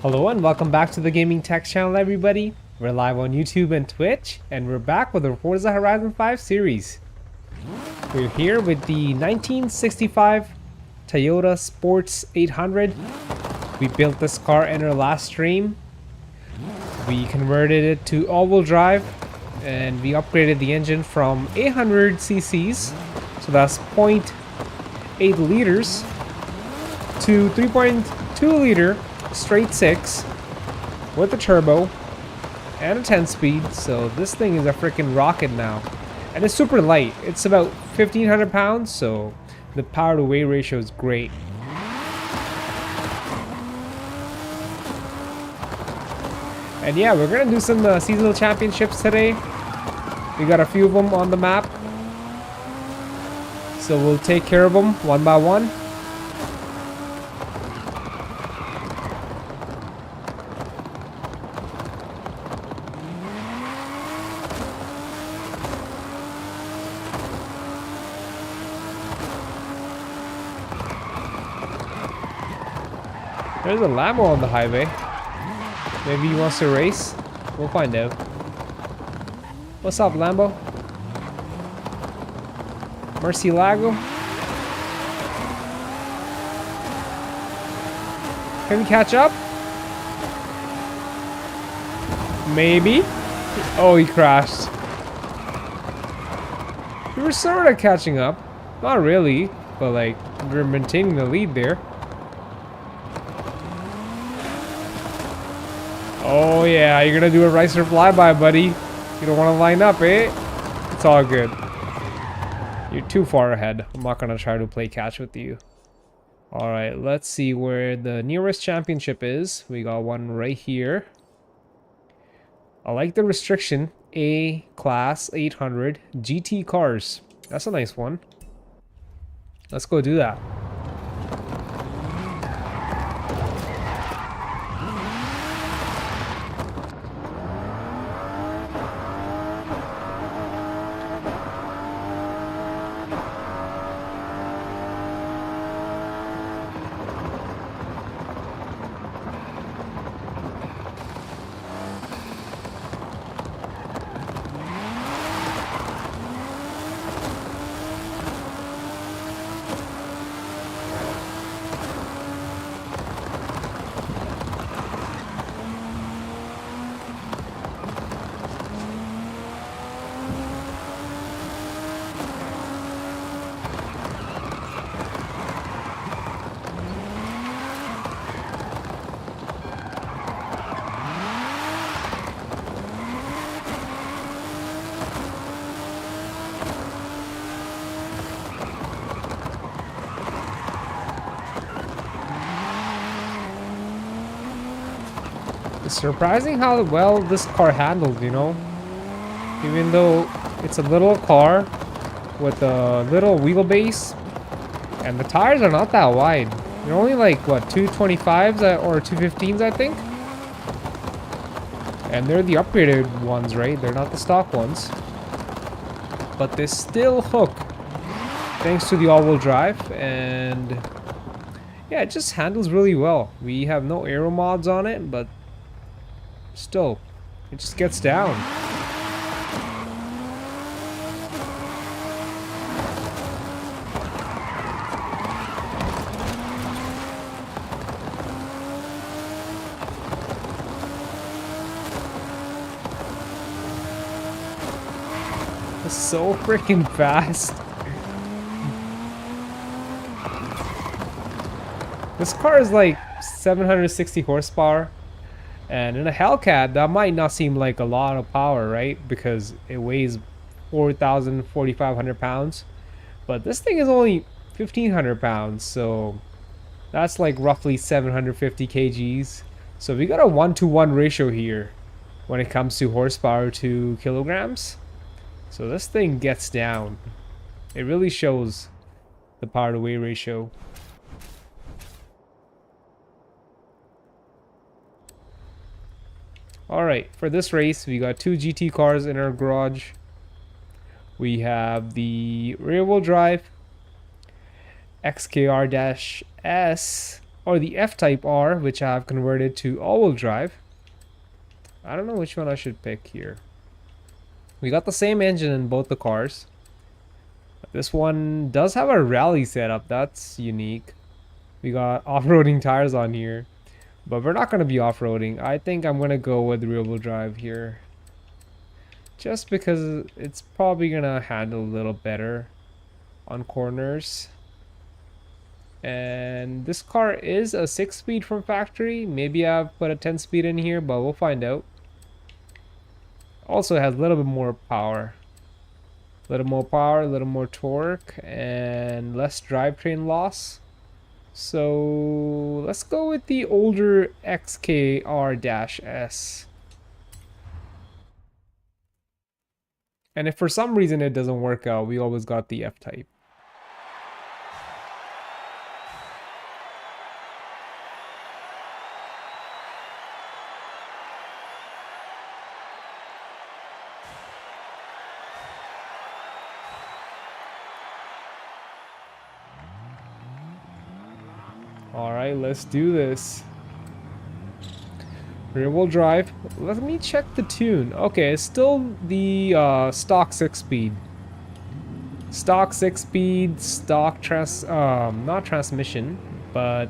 Hello and welcome back to the Gaming Tech channel, everybody. We're live on YouTube and Twitch, and we're back with the Forza Horizon 5 series. We're here with the 1965 Toyota Sports 800. We built this car in our last stream. We converted it to all-wheel drive, and we upgraded the engine from 800 cc's, so that's 0.8 liters, to 3.2 liter straight 6 with a turbo and a 10-speed. So this thing is a freaking rocket now, and it's super light. It's about 1,500 pounds, so the power to weight ratio is great. And yeah, we're gonna do some seasonal championships today. We got a few of them on the map, so we'll take care of them one by one. There's a Lambo on the highway. Maybe he wants to race. We'll find out. What's up, Lambo? Murcielago? Can we catch up? Maybe. Oh, he crashed. We were sort of catching up. Not really, but like, we were maintaining the lead there. Oh yeah, you're gonna do a racer flyby, buddy. You don't want to line up, eh? It's all good. You're too far ahead. I'm not gonna try to play catch with you. Alright, let's see where the nearest championship is. We got one right here. I like the restriction. A class 800 GT cars. That's a nice one. Let's go do that. It's surprising how well this car handled, you know? Even though it's a little car with a little wheelbase, and the tires are not that wide. They're only like, what, 225s or 215s, I think? And they're the upgraded ones, right? They're not the stock ones. But they still hook, thanks to the all-wheel drive, and yeah, it just handles really well. We have no aero mods on it, but still, it just gets down. It's so freaking fast. This car is like 760 horsepower. And in a Hellcat, that might not seem like a lot of power, right? Because it weighs 4,500 pounds. But this thing is only 1,500 pounds, so that's like roughly 750 kgs. So we got a 1-to-1 ratio here when it comes to horsepower to kilograms. So this thing gets down. It really shows the power to weight ratio. Alright, for this race, we got two GT cars in our garage. We have the rear-wheel drive XKR-S or the F-Type R, which I have converted to all-wheel drive. I don't know which one I should pick here. We got the same engine in both the cars. This one does have a rally setup. That's unique. We got off-roading tires on here. But we're not going to be off-roading. I think I'm going to go with rear-wheel drive here. Just because it's probably going to handle a little better on corners. And this car is a 6-speed from factory. Maybe I've put a 10-speed in here, but we'll find out. Also has a little bit more power. A little more power, a little more torque, and less drivetrain loss. So let's go with the older XKR-S. And if for some reason it doesn't work out, we always got the F-Type. Alright, let's do this. Rear-wheel drive. Let me check the tune. Okay, it's still the stock 6-speed. Stock 6-speed, stock not transmission, but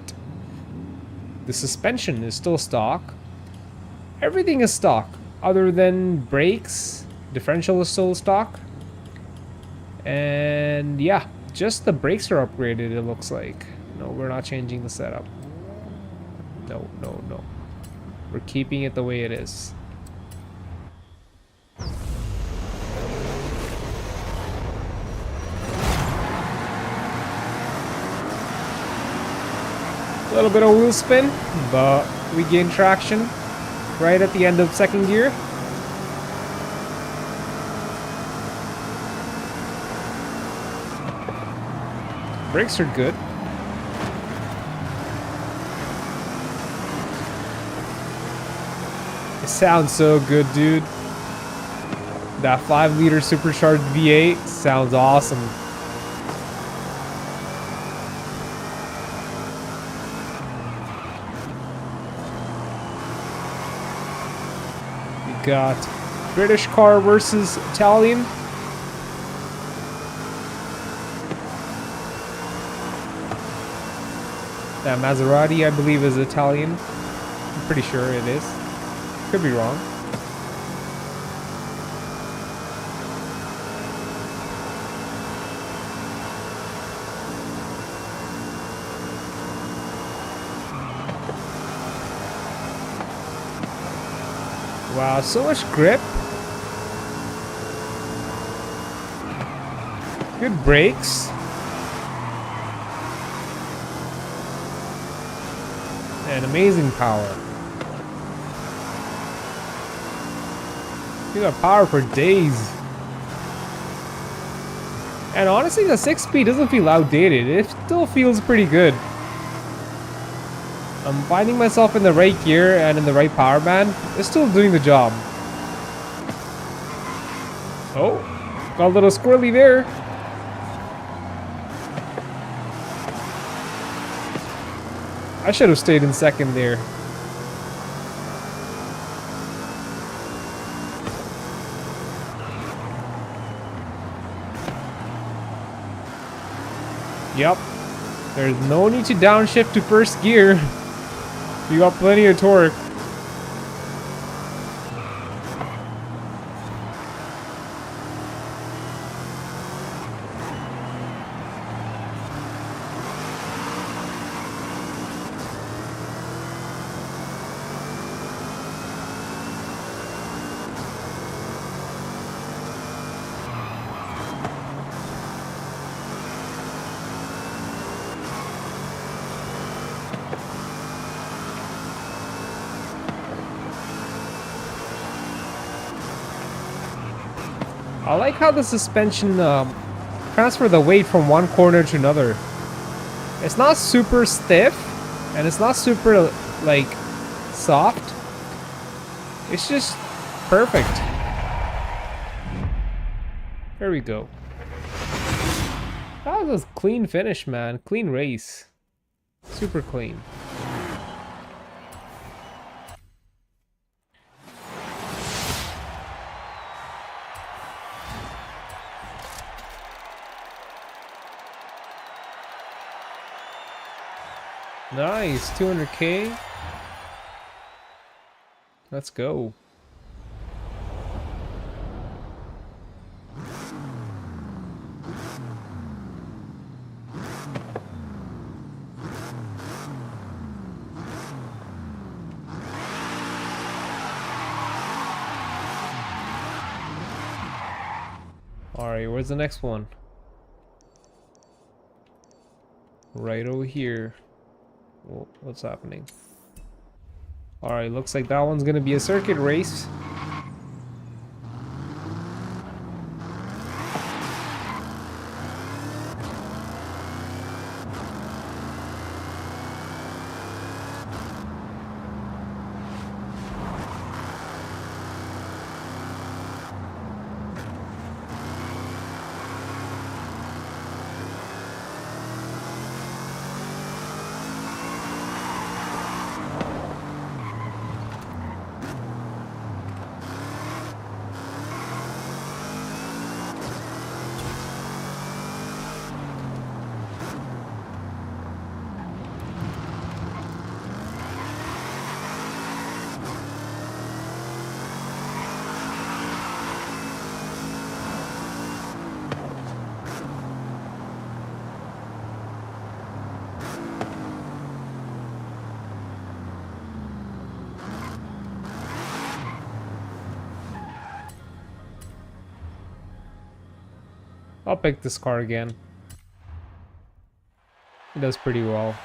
the suspension is still stock. Everything is stock, other than brakes. Differential is still stock. And yeah, just the brakes are upgraded, it looks like. No, we're not changing the setup. No, no, no. We're keeping it the way it is. A little bit of wheel spin, but we gain traction right at the end of second gear. Brakes are good. It sounds so good, dude. That 5-liter supercharged V8 sounds awesome. We got British car versus Italian. That Maserati, I believe, is Italian. I'm pretty sure it is. Could be wrong. Wow, so much grip. Good brakes. And amazing power. You got power for days. And honestly, the 6-speed doesn't feel outdated. It still feels pretty good. I'm finding myself in the right gear and in the right power band. It's still doing the job. Oh, got a little squirrely there. I should have stayed in second there. Yep. There's no need to downshift to first gear. You got plenty of torque. I like how the suspension transfer the weight from one corner to another. It's not super stiff and it's not super like soft. It's just perfect. There we go. That was a clean finish, man. Clean race. Super clean. Nice, 200K. Let's go. Alright, where's the next one? Right over here. Whoa, what's happening? Alright, looks like that one's gonna be a circuit race. I'll pick this car again. It does pretty well.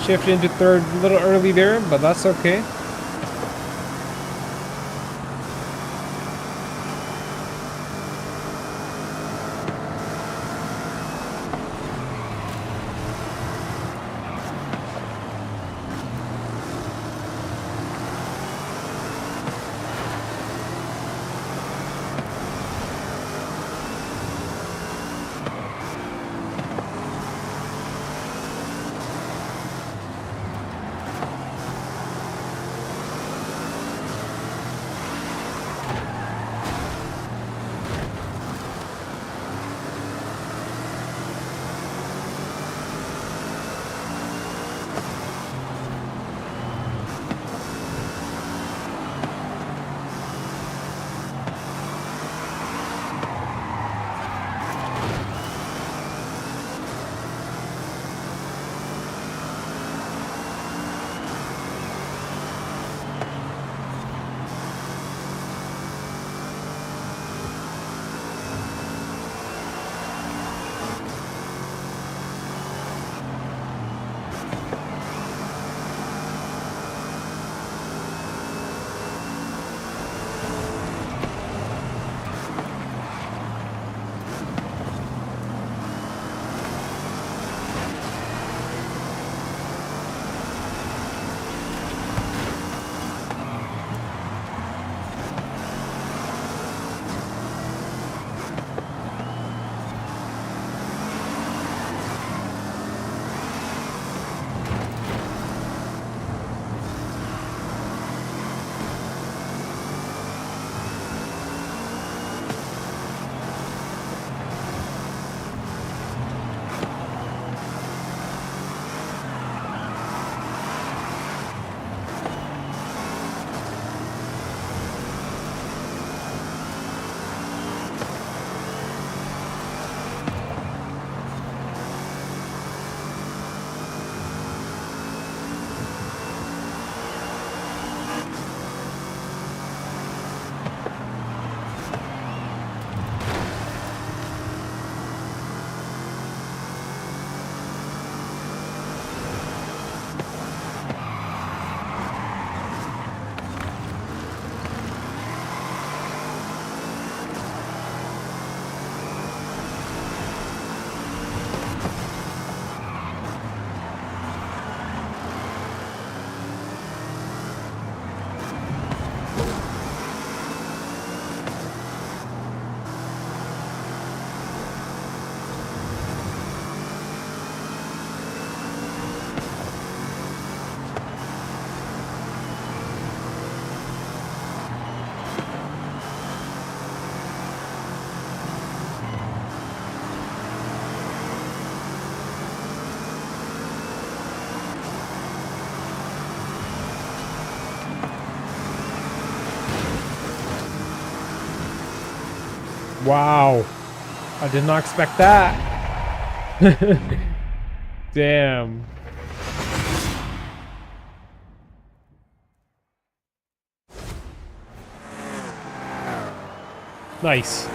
Shift into third a little early there, but that's okay. Wow. I did not expect that. Damn. Nice.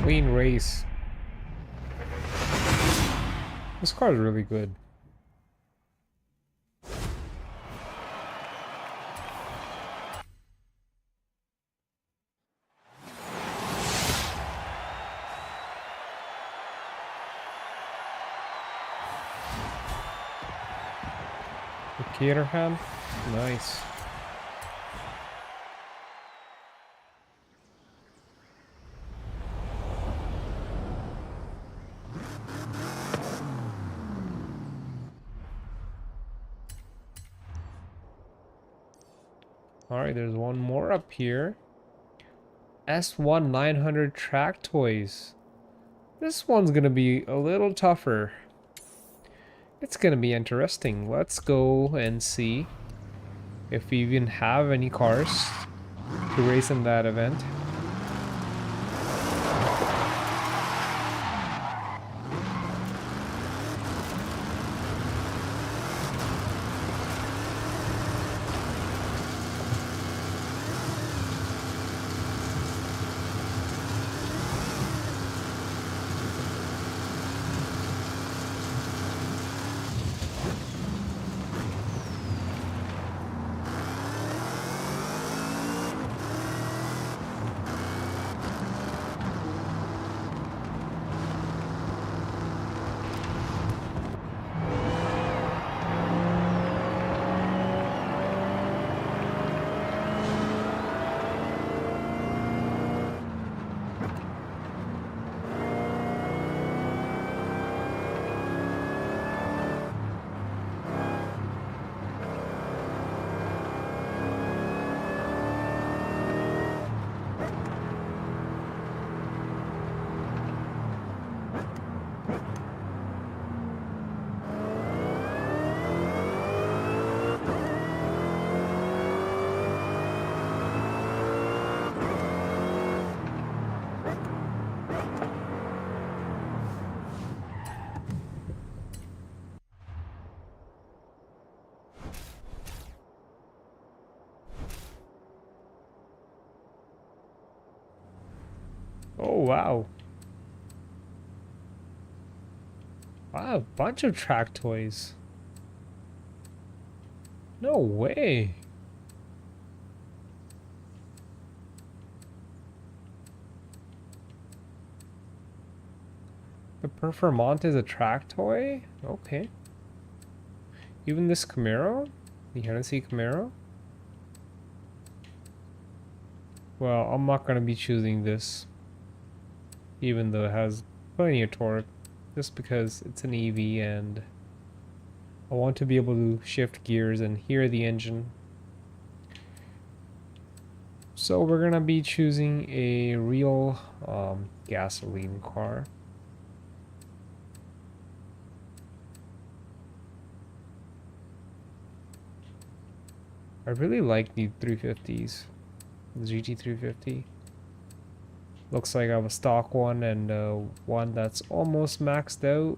Clean race. This car is really good. The Caterham, nice. Alright, there's one more up here. S1 900 track toys. This one's gonna be a little tougher. It's gonna be interesting. Let's go and see if we even have any cars to race in that event. Oh wow. Wow, a bunch of track toys. No way. The Performant is a track toy? Okay. Even this Camaro? The Hennessy Camaro? Well, I'm not gonna be choosing this. Even though it has plenty of torque. Just because it's an EV and I want to be able to shift gears and hear the engine. So we're gonna be choosing a real gasoline car. I really like the 350s, the GT350. Looks like I have a stock one and one that's almost maxed out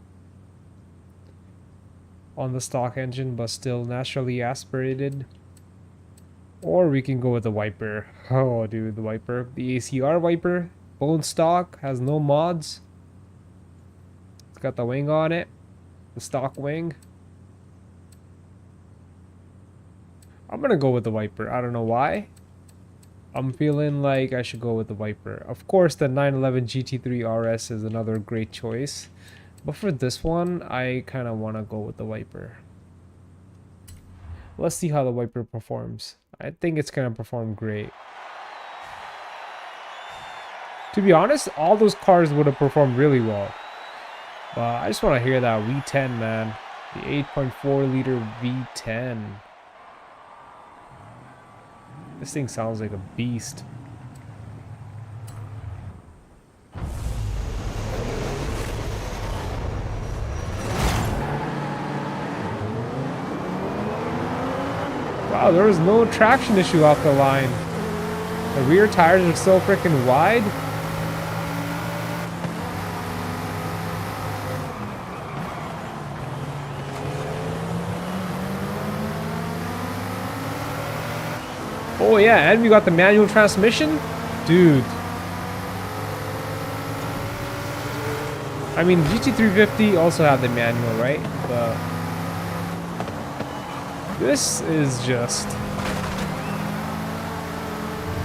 on the stock engine but still naturally aspirated. Or we can go with the Viper. Oh dude, the Viper. The ACR Viper, bone stock, has no mods. It's got the wing on it, the stock wing. I'm gonna go with the Viper. I don't know why. I'm feeling like I should go with the Viper. Of course, the 911 GT3 RS is another great choice. But for this one, I kind of want to go with the Viper. Let's see how the Viper performs. I think it's going to perform great. To be honest, all those cars would have performed really well. But I just want to hear that V10, man. The 8.4 liter V10. This thing sounds like a beast. Wow, there was no traction issue off the line. The rear tires are so freaking wide. Oh yeah, and we got the manual transmission. Dude. I mean, GT350 also had the manual, right? But this is just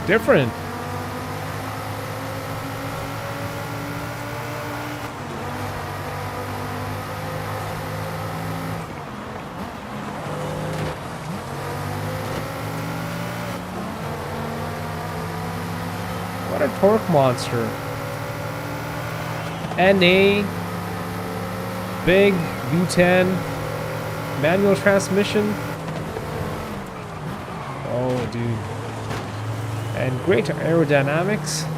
different. What a torque monster. NA, big V10, manual transmission. Oh, dude. And great aerodynamics.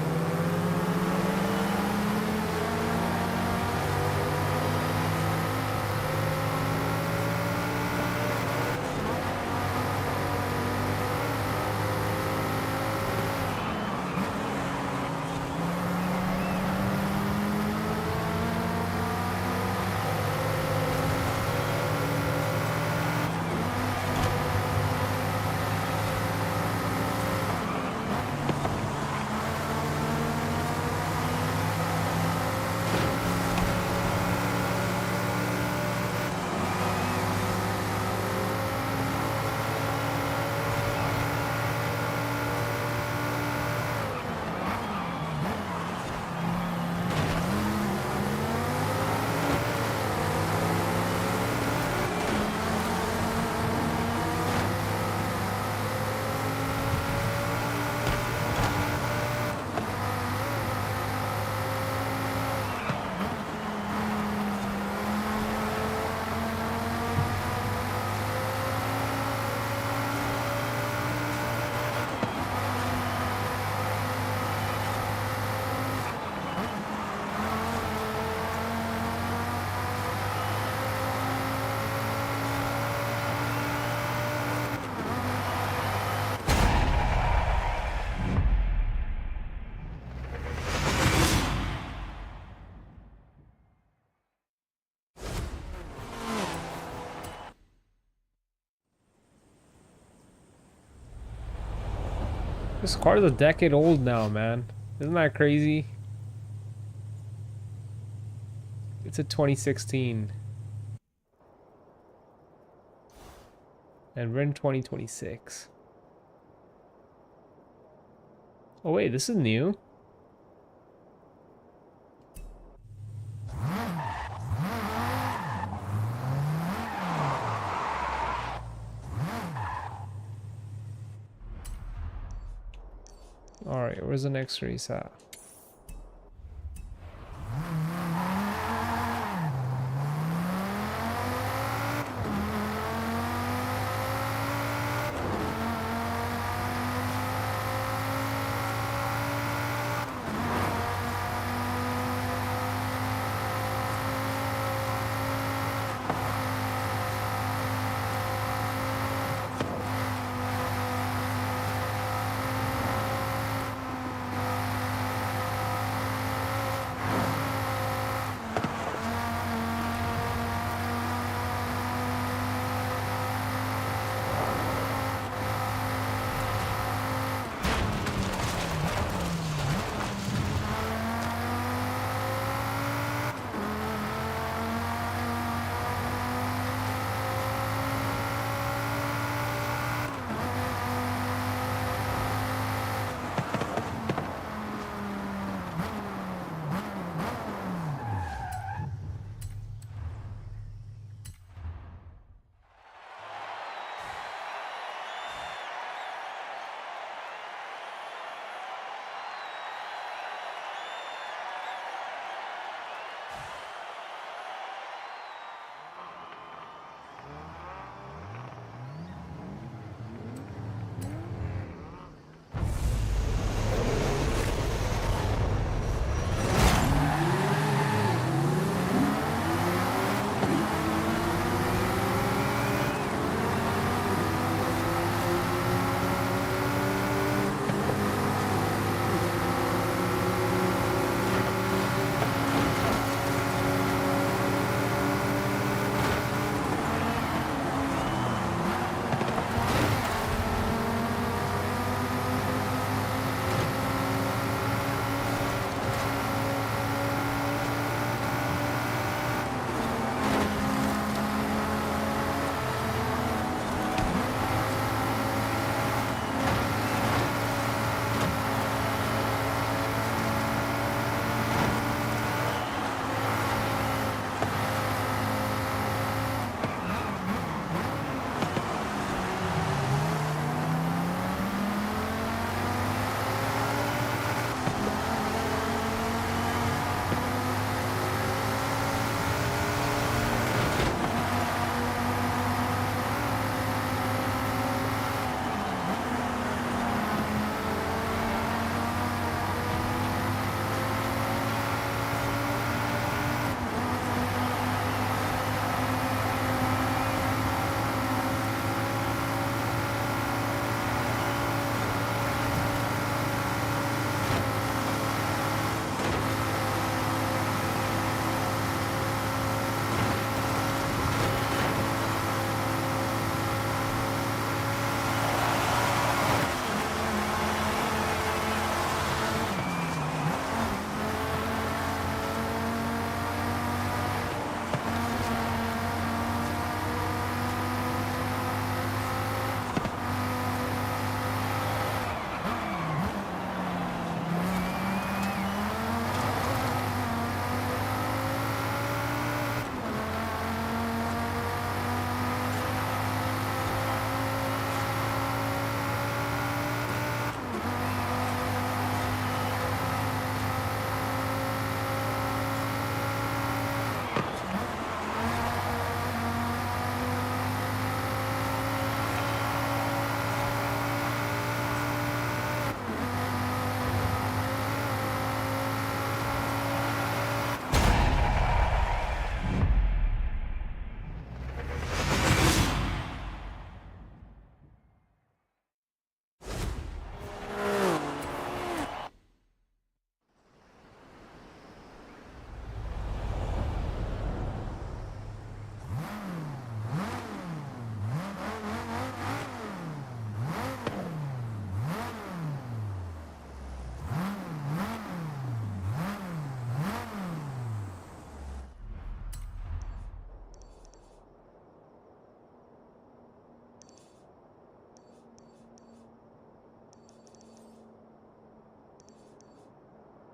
This car is a decade old now, man. Isn't that crazy? It's a 2016. And we're in 2026. Oh wait, this is new. Alright, where's the next race at?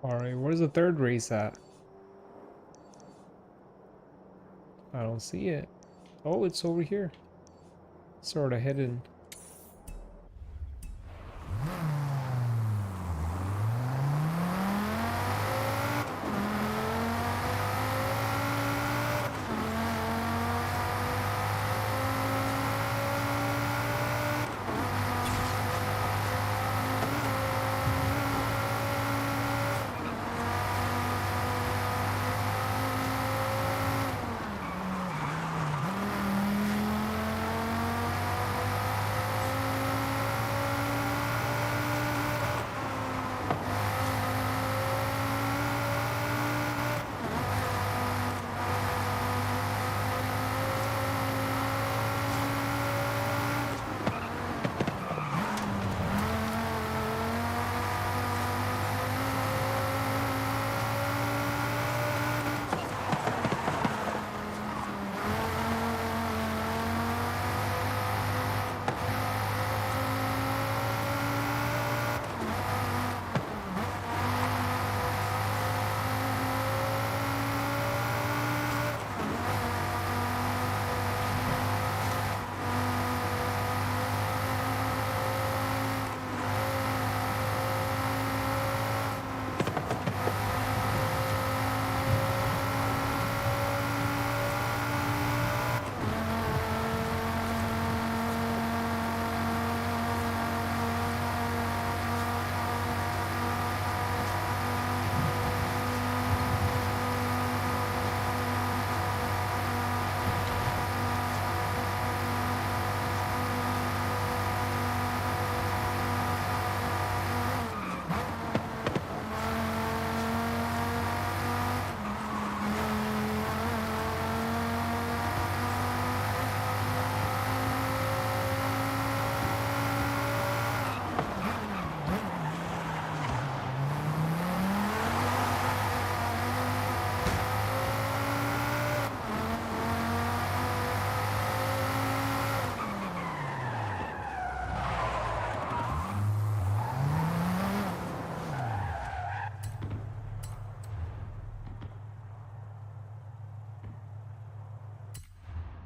Alright, where's the third race at? I don't see it. Oh, it's over here. Sort of hidden.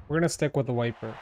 We're gonna stick with the wiper.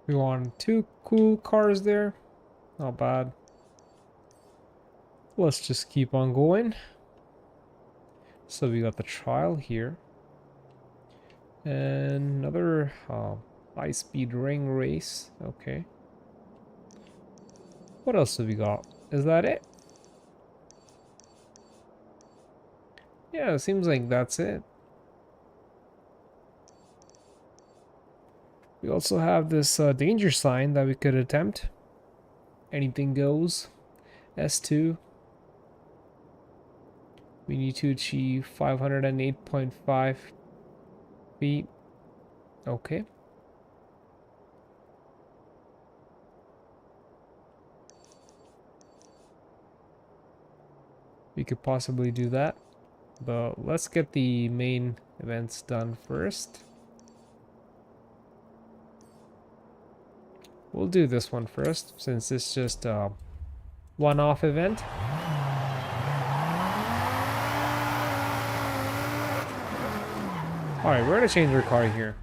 We want 2 cool cars there. Not bad. Let's just keep on going. So we got the trial here. And another high-speed ring race. Okay. What else have we got? Is that it? Yeah, it seems like that's it. We also have this danger sign that we could attempt. Anything goes. S2. We need to achieve 508.5 feet. Okay. We could possibly do that. But let's get the main events done first. We'll do this one first, since it's just a one-off event. Alright, we're gonna change our car here.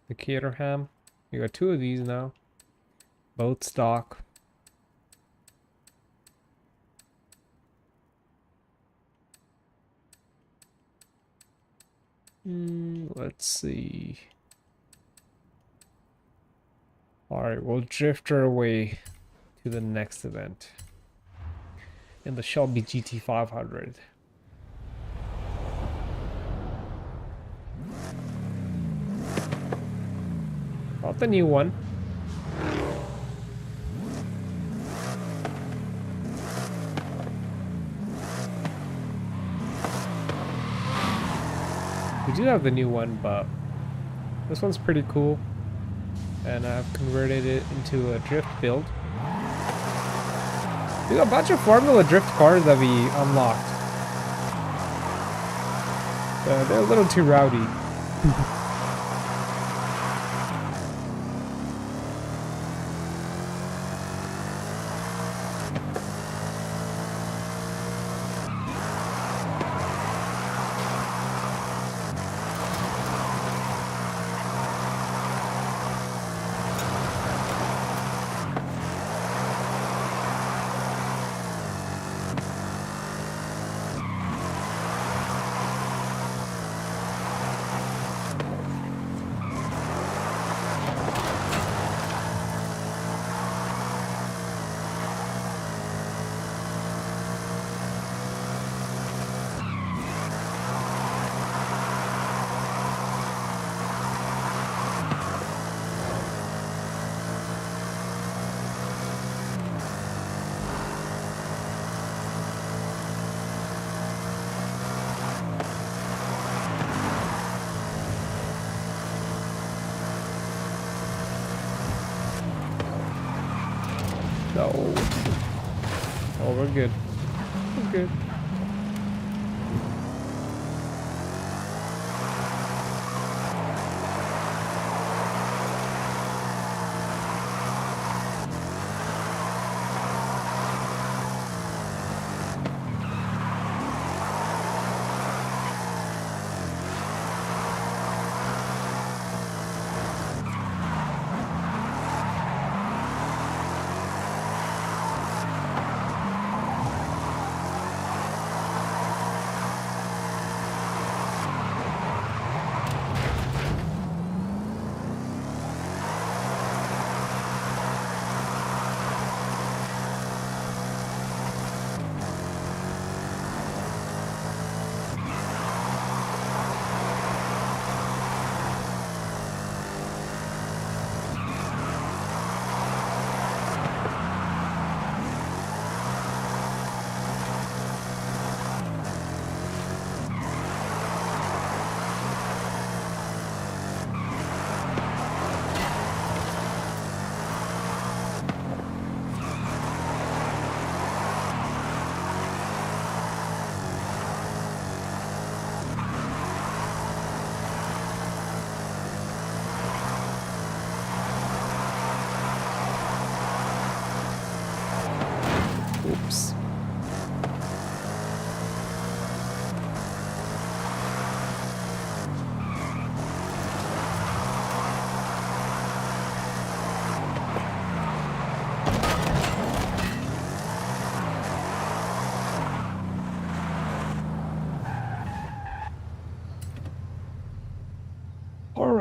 The Caterham. We got 2 of these now. Both stock. Let's see. Alright, we'll drift our way to the next event. In the Shelby GT500. Not the new one. We do have the new one, but this one's pretty cool. And I've converted it into a drift build. We got a bunch of Formula Drift cars that we unlocked. They're a little too rowdy. No. Oh, we're good. We're good.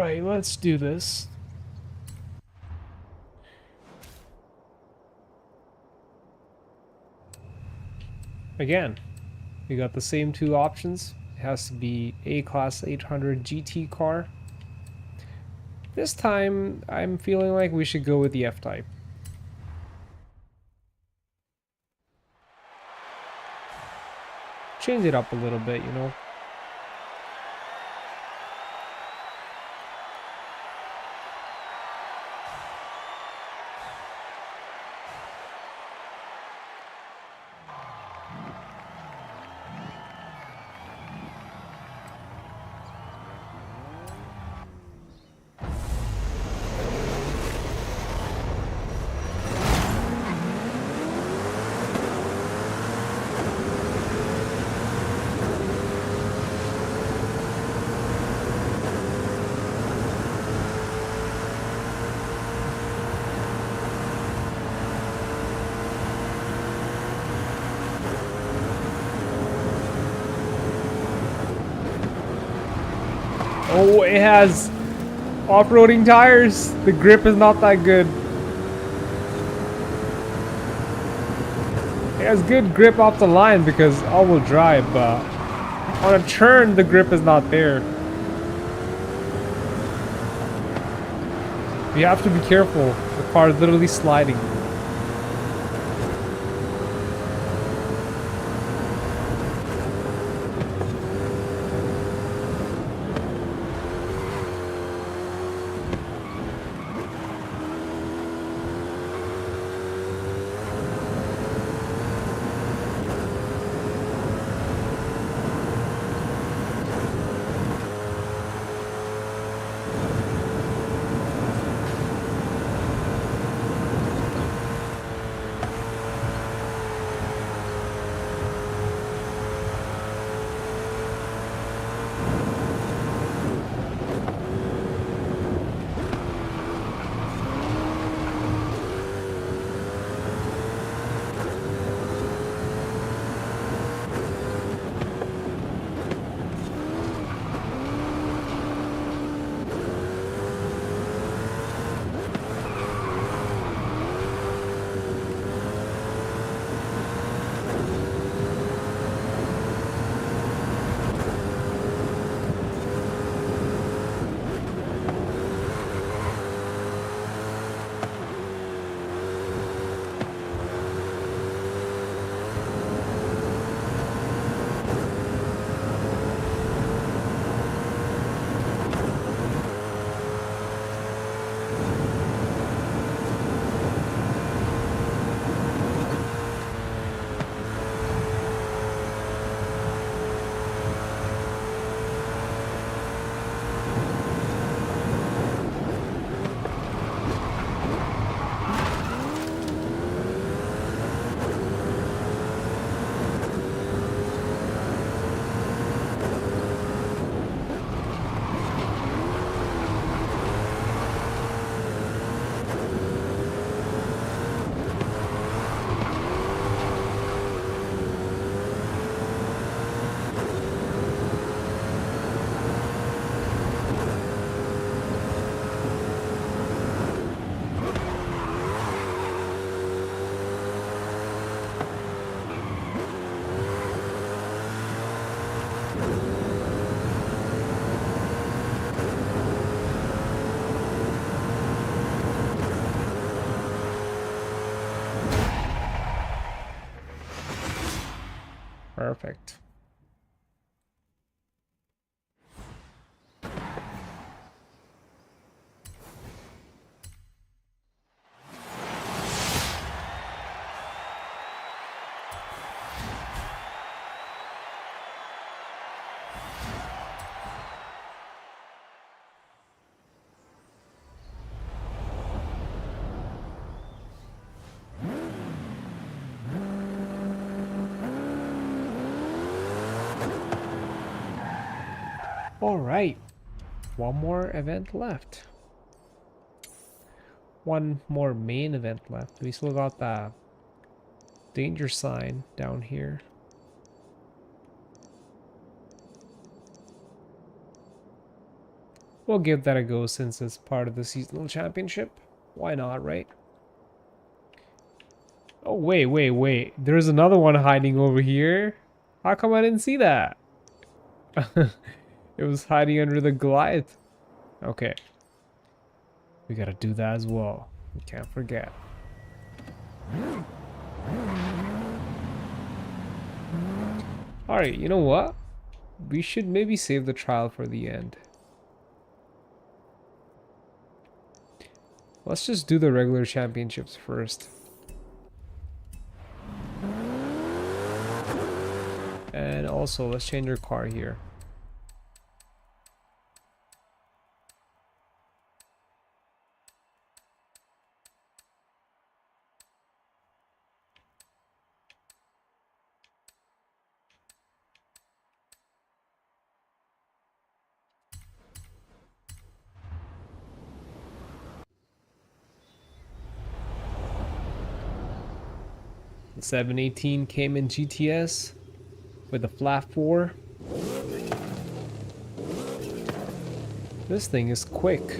Alright, let's do this. Again, we got the same two options. It has to be A-Class 800 GT car. This time, I'm feeling like we should go with the F-Type. Change it up a little bit, you know. Oh, it has off-roading tires. The grip is not that good. It has good grip off the line because all-wheel drive, but on a turn, the grip is not there. You have to be careful. The car is literally sliding. Perfect. All right, one more event left. One more main event left. We still got the danger sign down here. We'll give that a go since it's part of the seasonal championship. Why not, right? Oh, wait. There's another one hiding over here. How come I didn't see that? It was hiding under the Goliath. Okay. We gotta do that as well. We can't forget. Alright, you know what? We should maybe save the trial for the end. Let's just do the regular championships first. And also, let's change our car here. The 718 came in GTS with a flat 4. This thing is quick.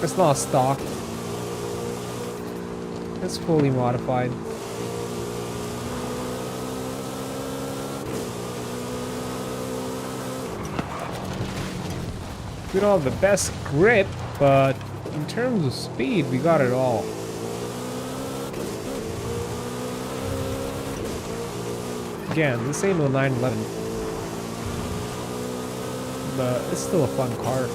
It's not stock. It's fully modified. We don't have the best grip, but in terms of speed, we got it all. Again, this ain't no 911, but it's still a fun car.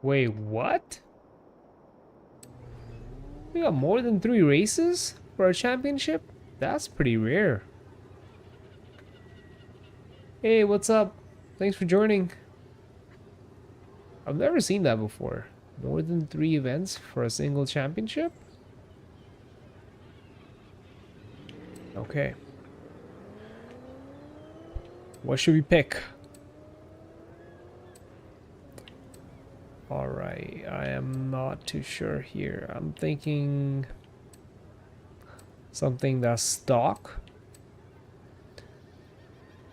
Wait, what? We got more than 3 races for a championship? That's pretty rare. Hey, what's up? Thanks for joining. I've never seen that before. More than 3 events for a single championship? Okay. What should we pick? Alright, I am not too sure here. I'm thinking something that's stock.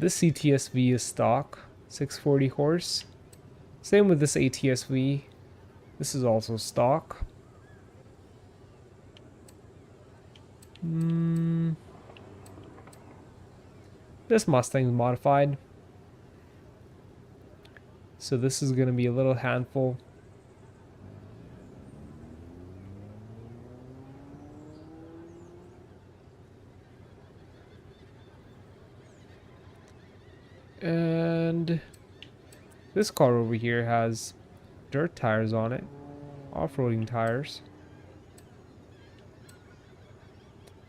This CTSV is stock, 640 horse. Same with this ATSV. This is also stock. This Mustang's modified. So this is going to be a little handful. And this car over here has dirt tires on it, off-roading tires.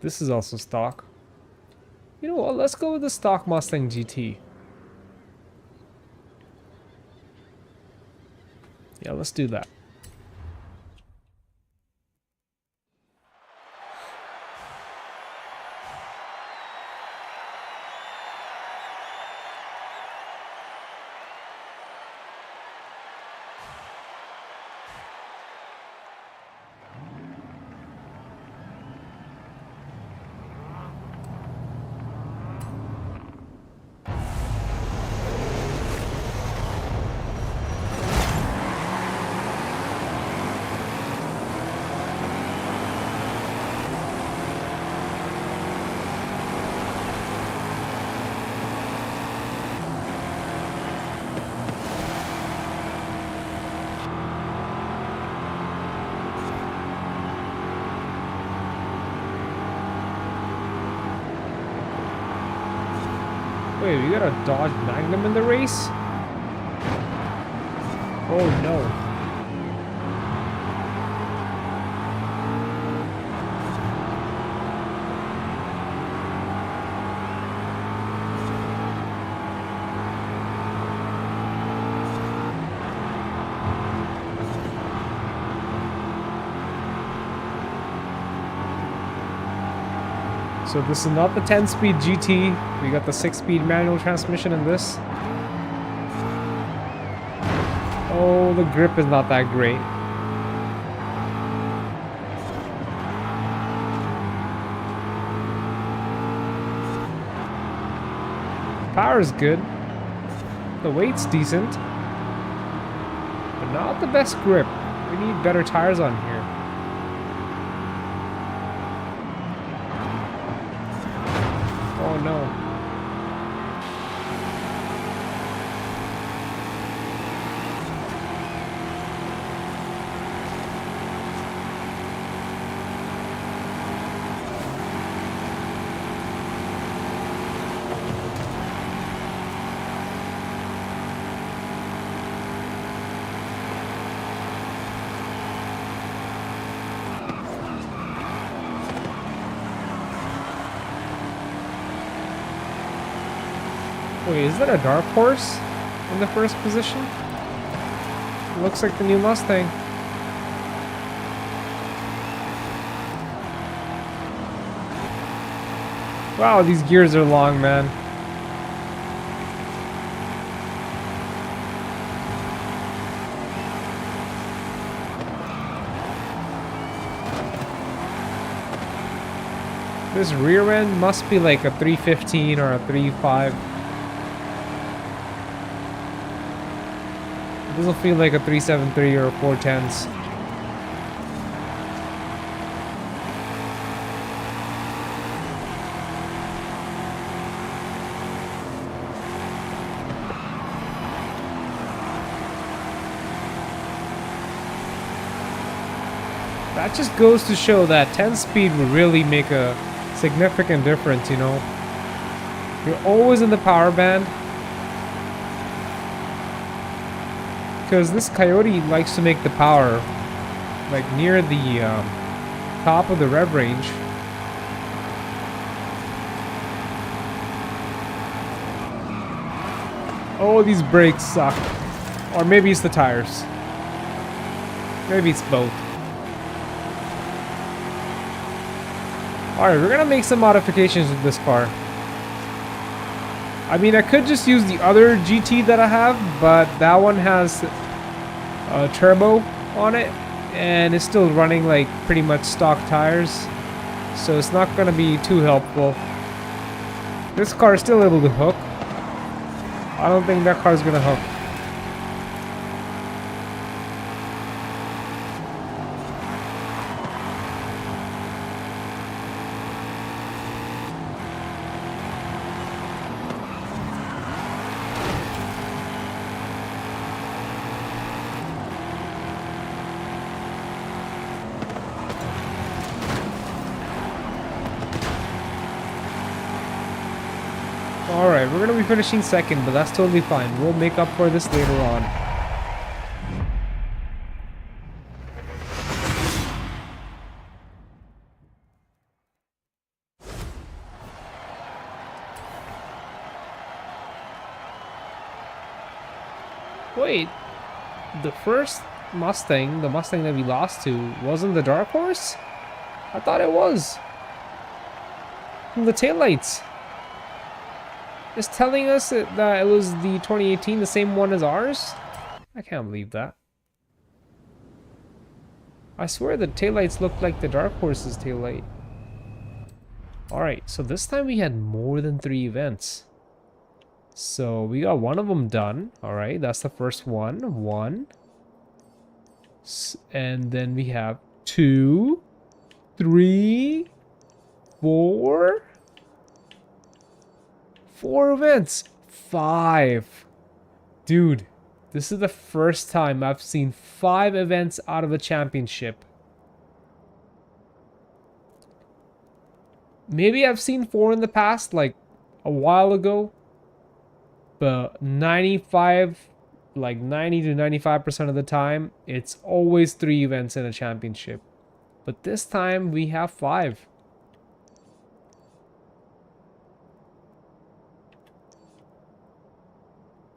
This is also stock. You know what, let's go with the stock Mustang GT. Yeah, let's do that. Wait, we got a Dodge Magnum in the race? Oh no. So this is not the 10-speed GT. We got the 6-speed manual transmission in this. Oh, the grip is not that great. Power is good. The weight's decent. But not the best grip. We need better tires on here. Oh no. Wait, is that a dark horse in the first position? Looks like the new Mustang. Wow, these gears are long, man. This rear end must be like a 315 or a 3.5. It doesn't feel like a 373 or a 410s. That just goes to show that 10 speed would really make a significant difference, you know. You're always in the power band. Because this Coyote likes to make the power like near the top of the rev range. Oh, these brakes suck. Or maybe it's the tires. Maybe it's both. Alright, we're gonna make some modifications with this car. I mean, I could just use the other GT that I have, but that one has a turbo on it, and it's still running like pretty much stock tires, so it's not gonna be too helpful. This car is still able to hook. I don't think that car is gonna hook. Alright, we're gonna be finishing second, but that's totally fine. We'll make up for this later on. Wait, the first Mustang, the Mustang that we lost to, wasn't the Dark Horse? I thought it was. From the taillights. It's telling us that it was the 2018, the same one as ours? I can't believe that. I swear the taillights looked like the Dark Horse's taillight. Alright, so this time we had more than 3 events. So we got one of them done. Alright, that's the first one. 1. And then we have 2, 3, 4. 4 events. 5. Dude, this is the first time I've seen 5 events out of a championship. Maybe I've seen 4 in the past, like a while ago. But 95, like 90 to 95% of the time, it's always 3 events in a championship. But this time we have 5.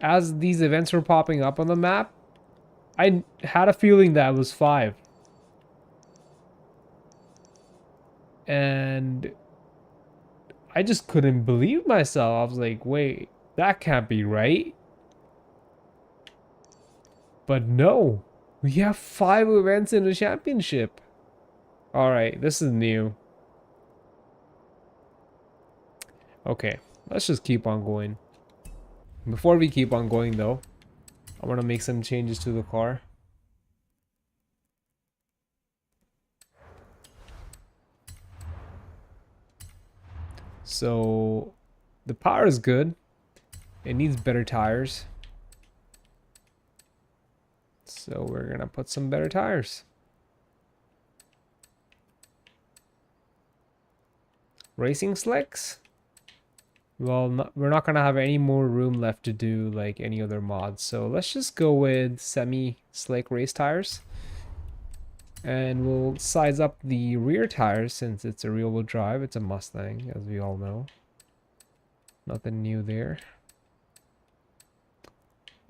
As these events were popping up on the map, I had a feeling that it was 5. And I just couldn't believe myself. I was like, wait, that can't be right. But no, we have 5 events in the championship. Alright, this is new. Okay, let's just keep on going. Before we keep on going though, I want to make some changes to the car. So the power is good. It needs better tires. So we're gonna put some better tires. Racing slicks? Well, we're not gonna have any more room left to do like any other mods. So let's just go with semi-slick race tires. And we'll size up the rear tires since it's a rear-wheel drive. It's a Mustang, as we all know. Nothing new there.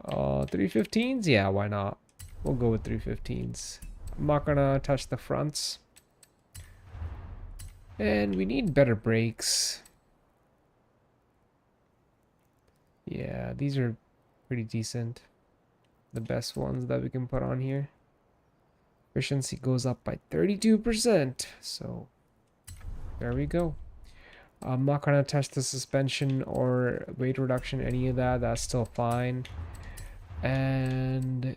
315s? Yeah, why not? We'll go with 315s. I'm not gonna touch the fronts. And we need better brakes. Yeah, these are pretty decent. The best ones that we can put on here. Efficiency goes up by 32%. So there we go. I'm not gonna touch the suspension or weight reduction, any of that. That's still fine. And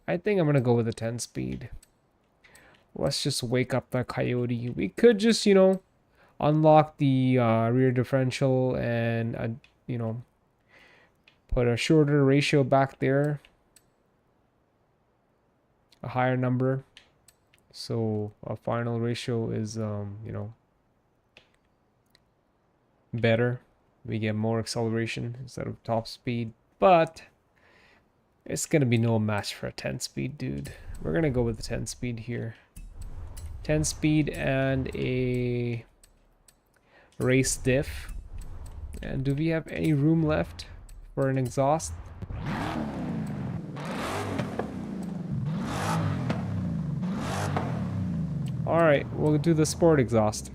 I think I'm gonna go with a 10 speed. Let's just wake up the Coyote. We could just, you know, unlock the rear differential and, you know, put a shorter ratio back there. A higher number. So our final ratio is, you know, better. We get more acceleration instead of top speed. But it's going to be no match for a 10 speed, dude. We're going to go with the 10 speed here. 10 speed and a race diff. And do we have any room left for an exhaust? Alright, we'll do the sport exhaust.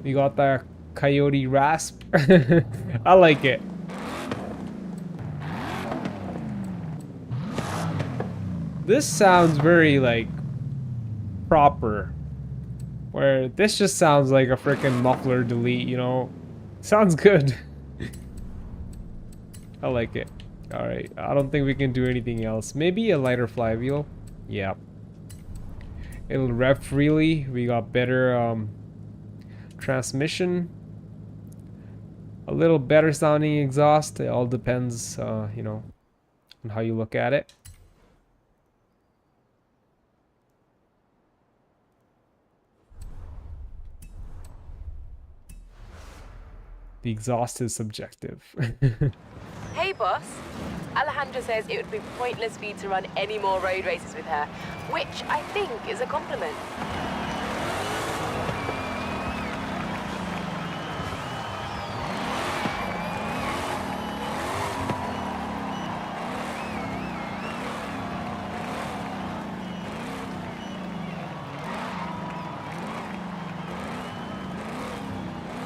We got the Coyote rasp. I like it. This sounds very like proper. Where this just sounds like a freaking muffler delete, you know? Sounds good. I like it. Alright, I don't think we can do anything else. Maybe a lighter flywheel. Yeah. It'll rev freely. We got better transmission. A little better sounding exhaust. It all depends, you know, on how you look at it. The exhaust is subjective. Hey boss, Alejandra says it would be pointless for you to run any more road races with her, which I think is a compliment.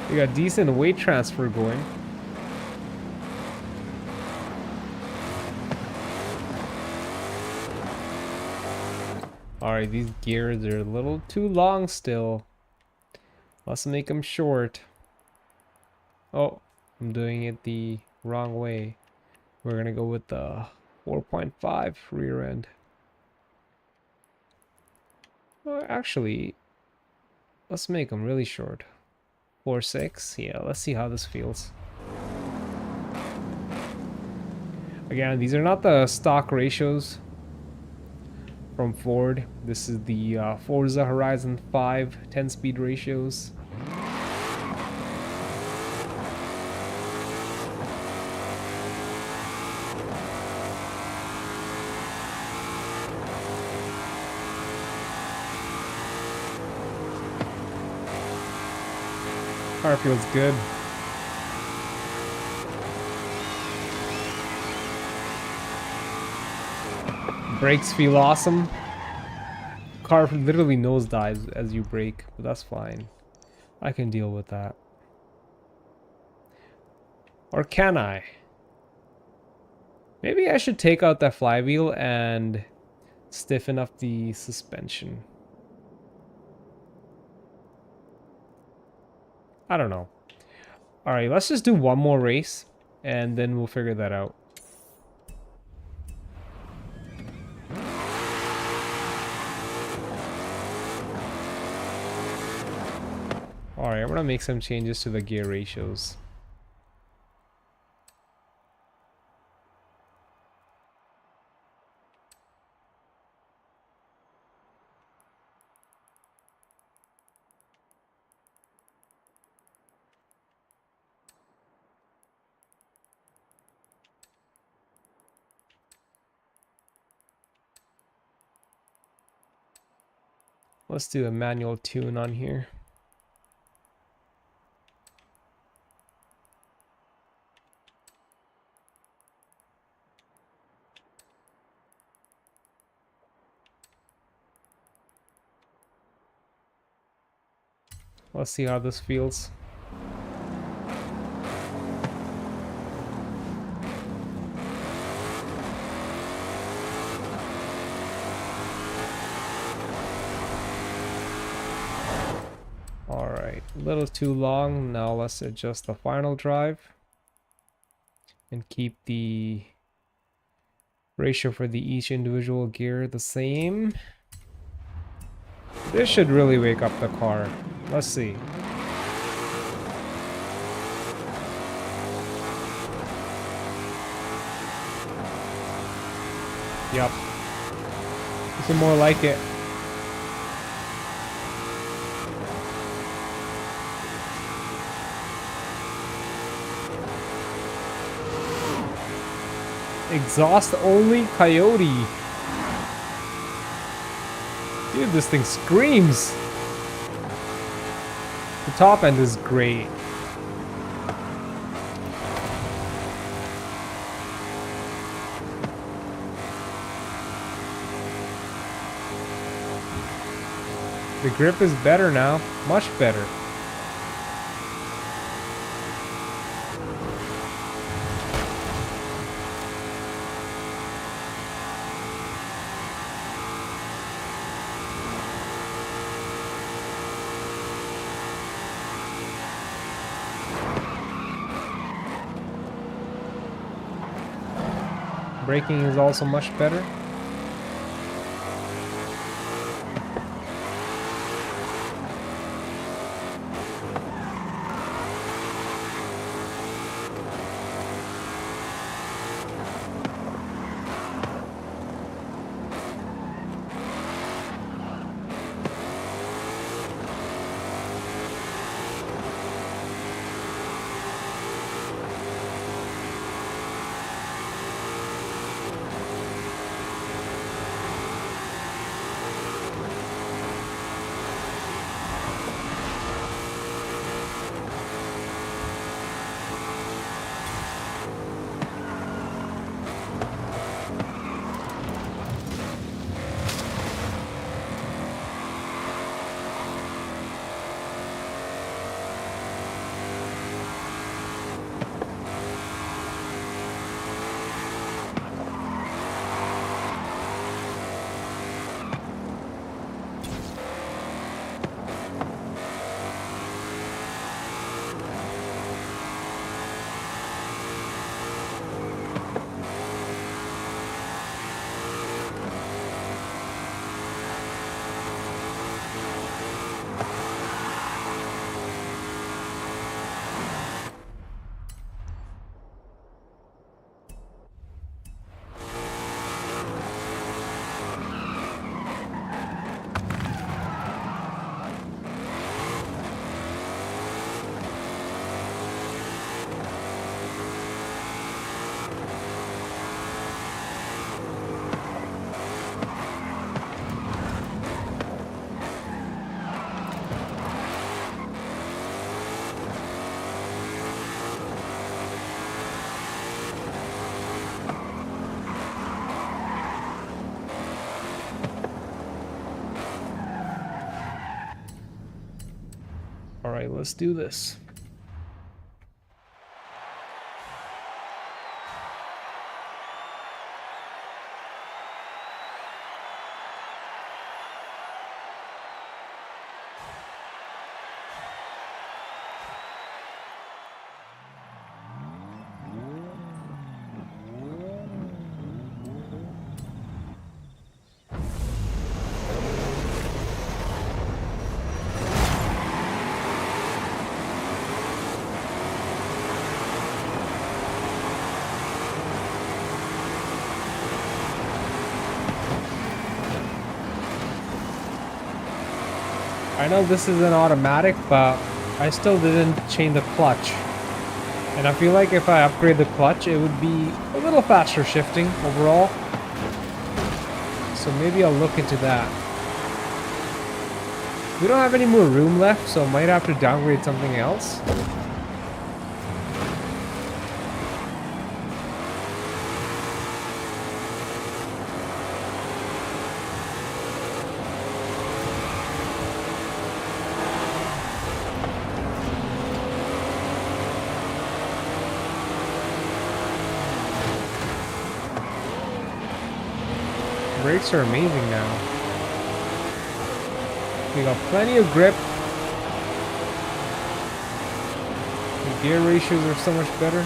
We got decent weight transfer going. Alright, these gears are a little too long still. Let's make them short. Oh, I'm doing it the wrong way. We're gonna go with the 4.5 rear end. Well, actually, let's make them really short. 4.6. Yeah, let's see how this feels. Again, these are not the stock ratios from Ford. This is the Forza Horizon 5 10-speed ratios. Car feels good. Brakes feel awesome. Car literally nosedives as you brake, but that's fine. I can deal with that. Or can I? Maybe I should take out that flywheel and stiffen up the suspension. I don't know. Alright, let's just do one more race and then we'll figure that out. Alright, I'm gonna make some changes to the gear ratios. Let's do a manual tune on here. Let's see how this feels. Alright, a little too long. Now let's adjust the final drive and keep the ratio for each individual gear the same. This should really wake up the car. Let's see. Yup. This is more like it. Exhaust only Coyote. Dude, this thing screams. The top end is great. The grip is better now, much better. Braking is also much better. let's do this. I know this is an automatic, but I still didn't change the clutch. And I feel like if I upgrade the clutch, it would be a little faster shifting overall. So maybe I'll look into that. We don't have any more room left, so I might have to downgrade something else. Brakes are amazing now. We got plenty of grip. The gear ratios are so much better.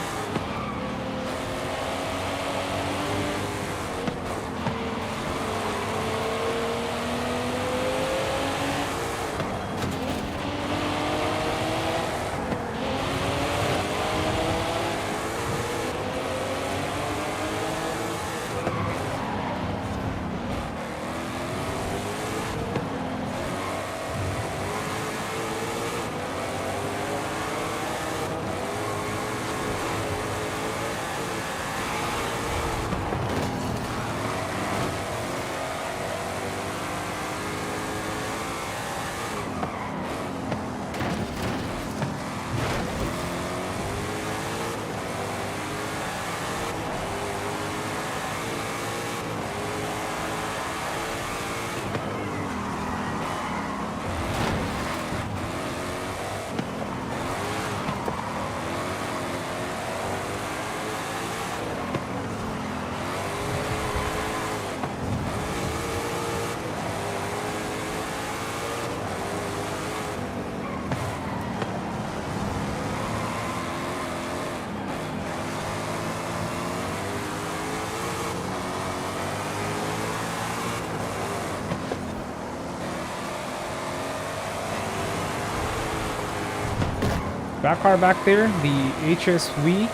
That car back there, the HSV,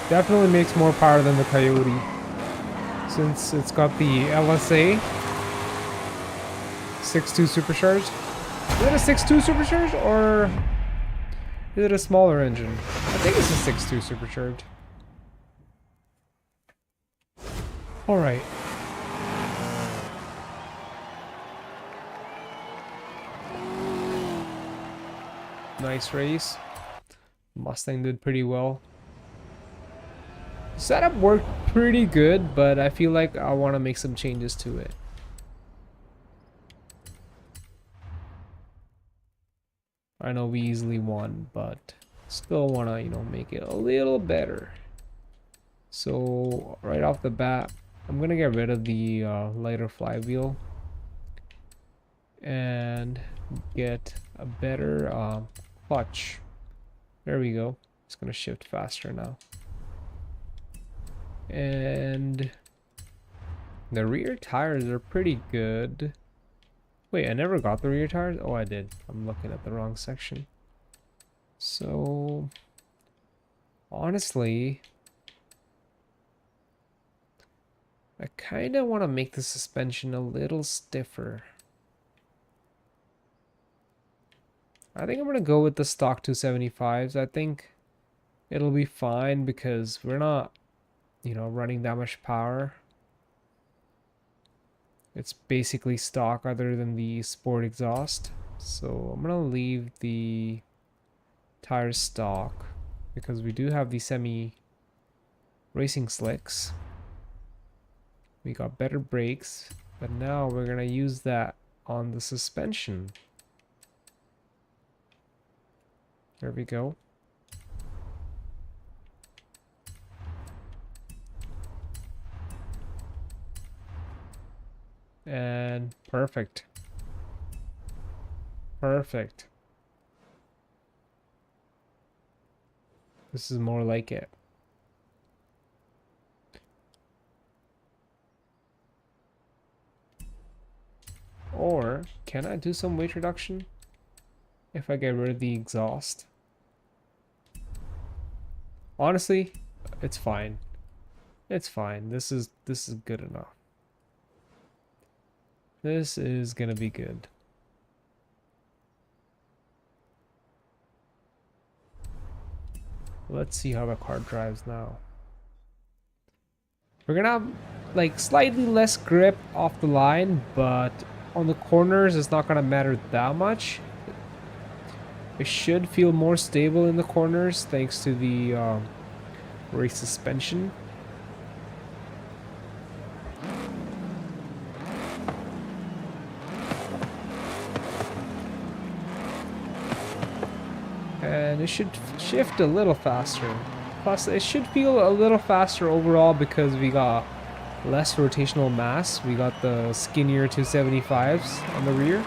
definitely makes more power than the Coyote. Since it's got the LSA 6.2 supercharged. Is it a 6.2 supercharged or is it a smaller engine? I think it's a 6.2 supercharged. Alright. Nice race. Mustang did pretty well. Setup worked pretty good, but I feel like I want to make some changes to it. I know we easily won, but still want to, you know, make it a little better. So right off the bat, I'm gonna get rid of the lighter flywheel and get a better clutch. There we go. It's gonna shift faster now. And the rear tires are pretty good. Wait, I never got the rear tires? Oh, I did. I'm looking at the wrong section. So, honestly, I kind of want to make the suspension a little stiffer. I think I'm going to go with the stock 275s. I think it'll be fine because we're not, you know, running that much power. It's basically stock other than the sport exhaust. So I'm going to leave the tires stock because we do have the semi racing slicks. We got better brakes, but now we're going to use that on the suspension. There we go. And perfect. Perfect. This is more like it. Or can I do some weight reduction if I get rid of the exhaust? Honestly, it's fine. It's fine. This is good enough. This is gonna be good. Let's see how the car drives now. We're gonna have like slightly less grip off the line, but on the corners it's not gonna matter that much. It should feel more stable in the corners thanks to the race suspension. And it should shift a little faster. Plus, it should feel a little faster overall because we got less rotational mass. We got the skinnier 275s on the rear.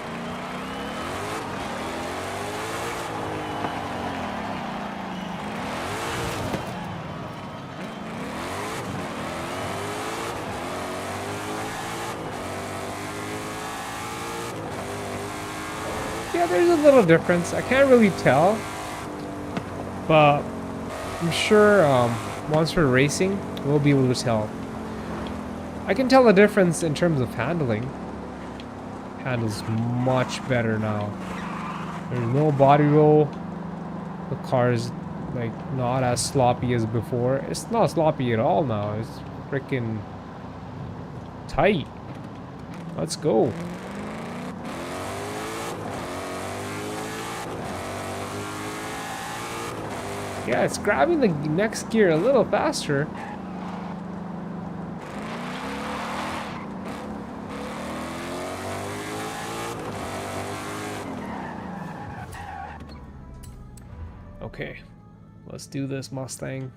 Yeah, there's a little difference. I can't really tell, but I'm sure once we're racing, we'll be able to tell. I can tell the difference in terms of handling. Handles much better now. There's no body roll. The car is like not as sloppy as before. It's not sloppy at all now. It's freaking tight. Let's go. Yeah, it's grabbing the next gear a little faster. Okay, let's do this, Mustang.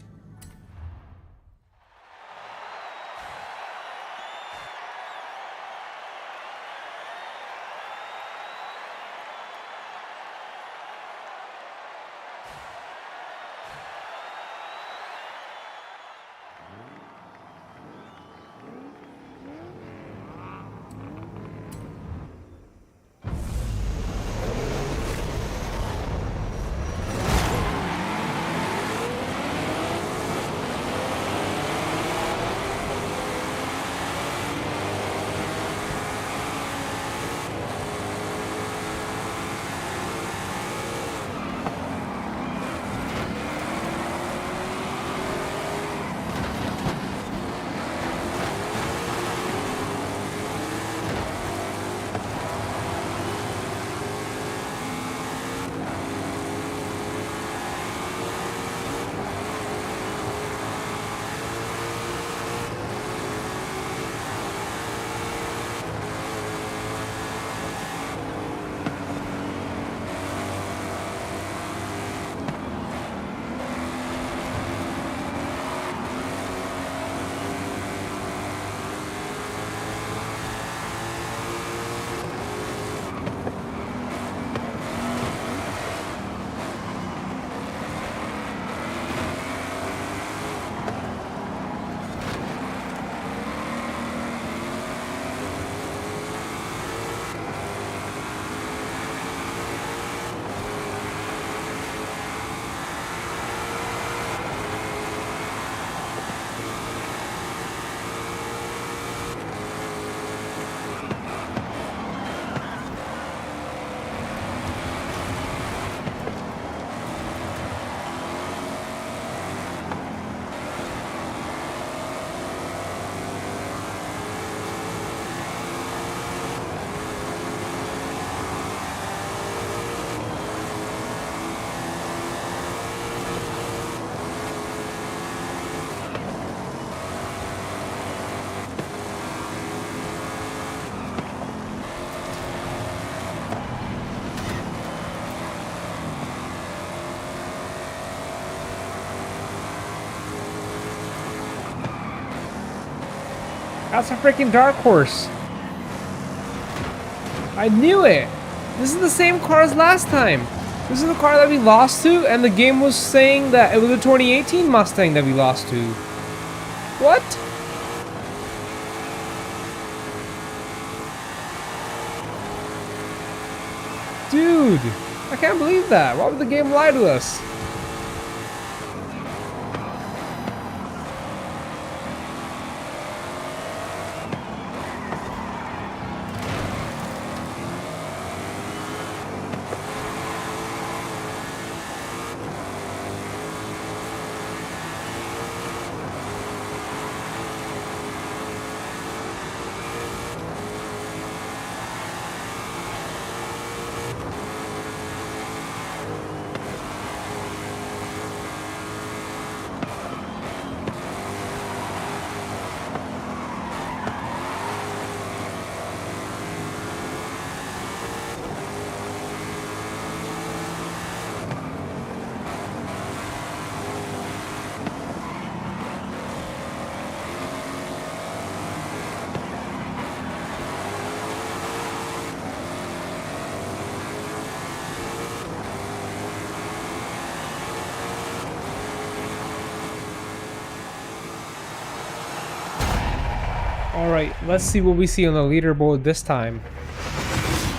That's a freaking dark horse. I knew it. This is the same car as last time. This is the car that we lost to, and the game was saying that it was a 2018 Mustang that we lost to. What? Dude, I can't believe that. Why would the game lie to us? Alright, let's see what we see on the leaderboard this time.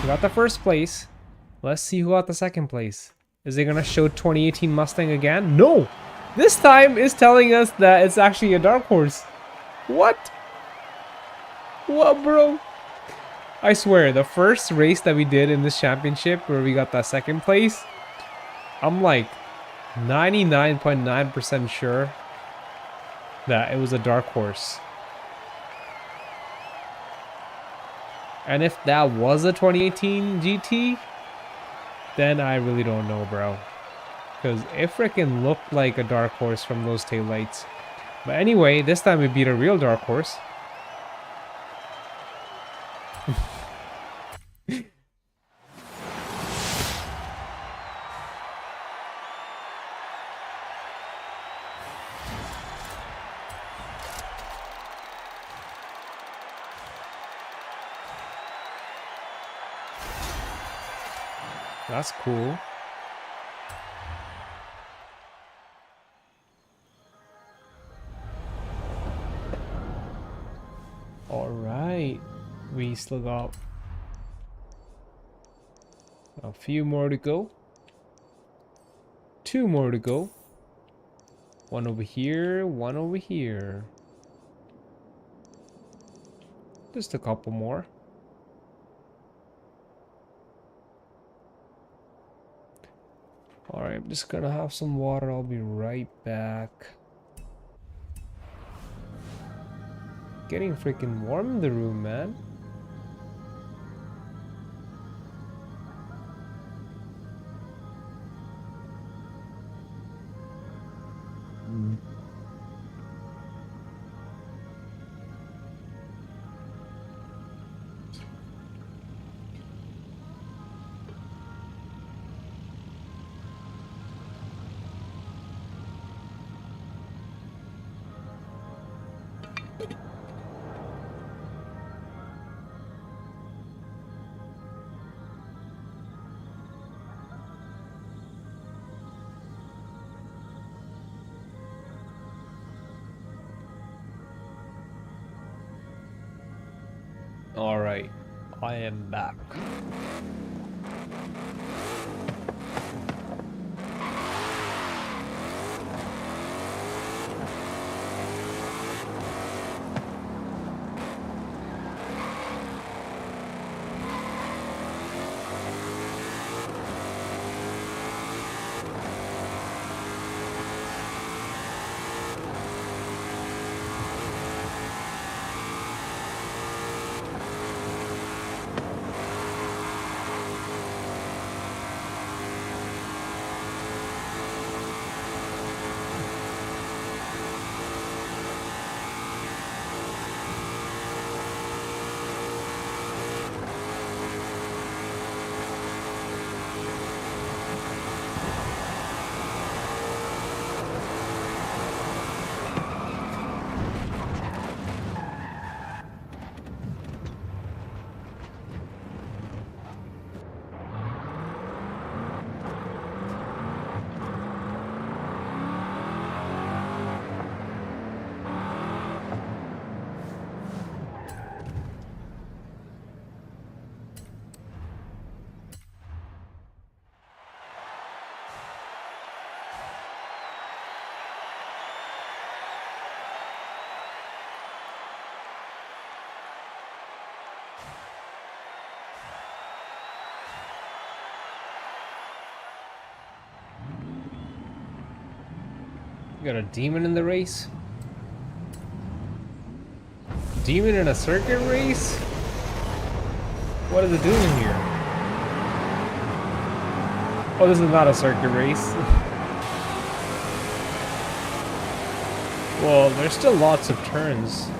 We got the first place. Let's see who got the second place. Is it gonna show 2018 Mustang again? No! This time it's telling us that it's actually a dark horse. What? What, bro? I swear, the first race that we did in this championship where we got that second place, I'm like 99.9% sure that it was a dark horse. And if that was a 2018 GT, then I really don't know, bro. Because it freaking looked like a dark horse from those taillights. But anyway, this time we beat a real dark horse. That's cool. All right, we still got a few more to go. 2 more to go. 1 over here, 1 over here. Just a couple more. Alright, I'm just gonna have some water. I'll be right back. Getting freaking warm in the room, man. Alright, I am back. Got a demon in the race. Demon in a circuit race? What is it doing here? Oh, this is not a circuit race. Well, there's still lots of turns.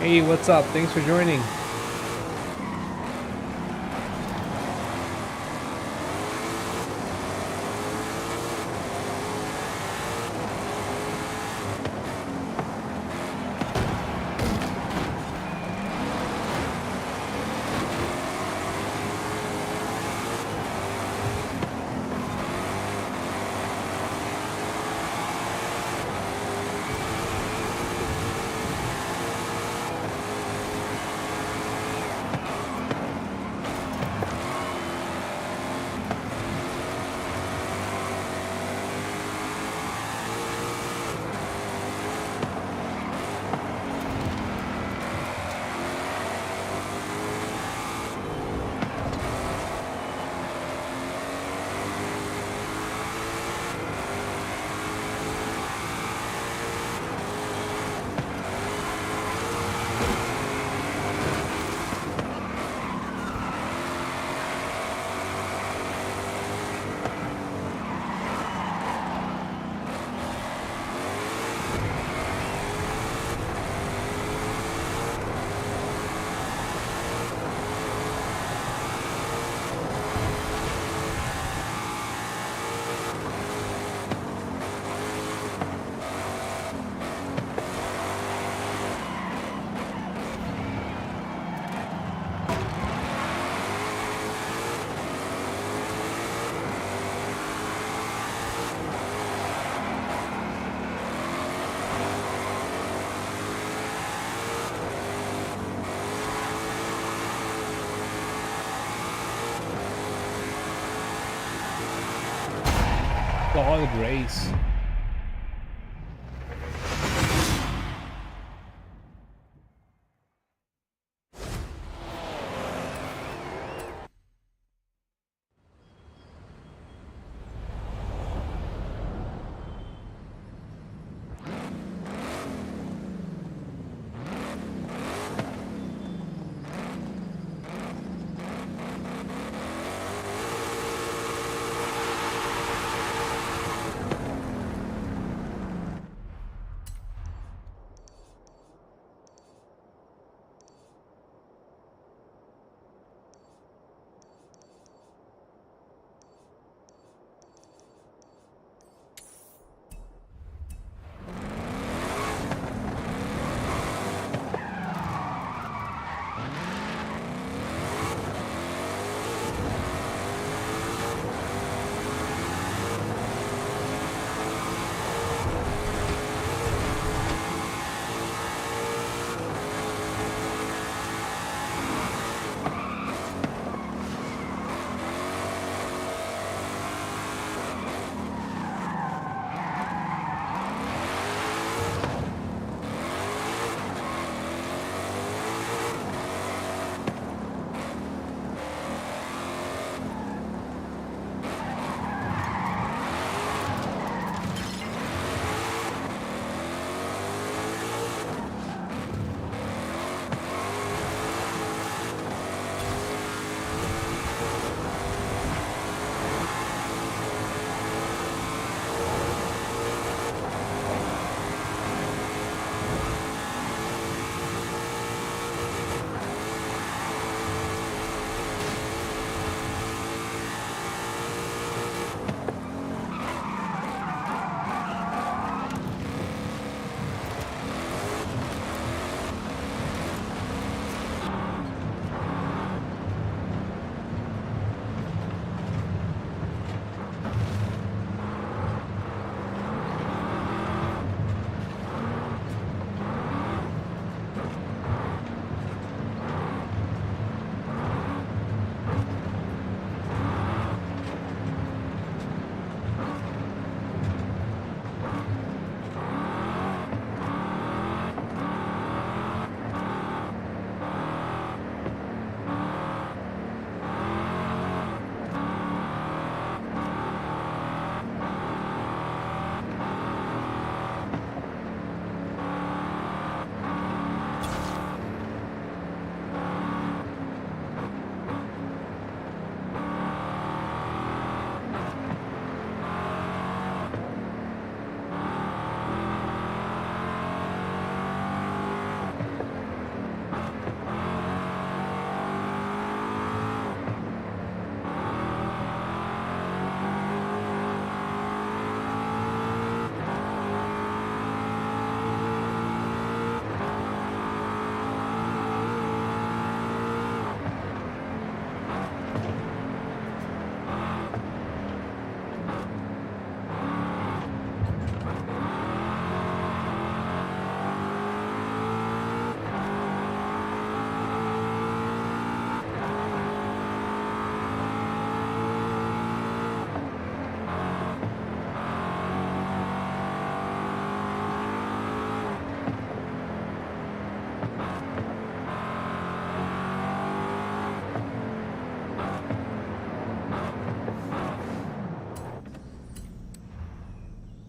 Hey, what's up? Thanks for joining. God, race.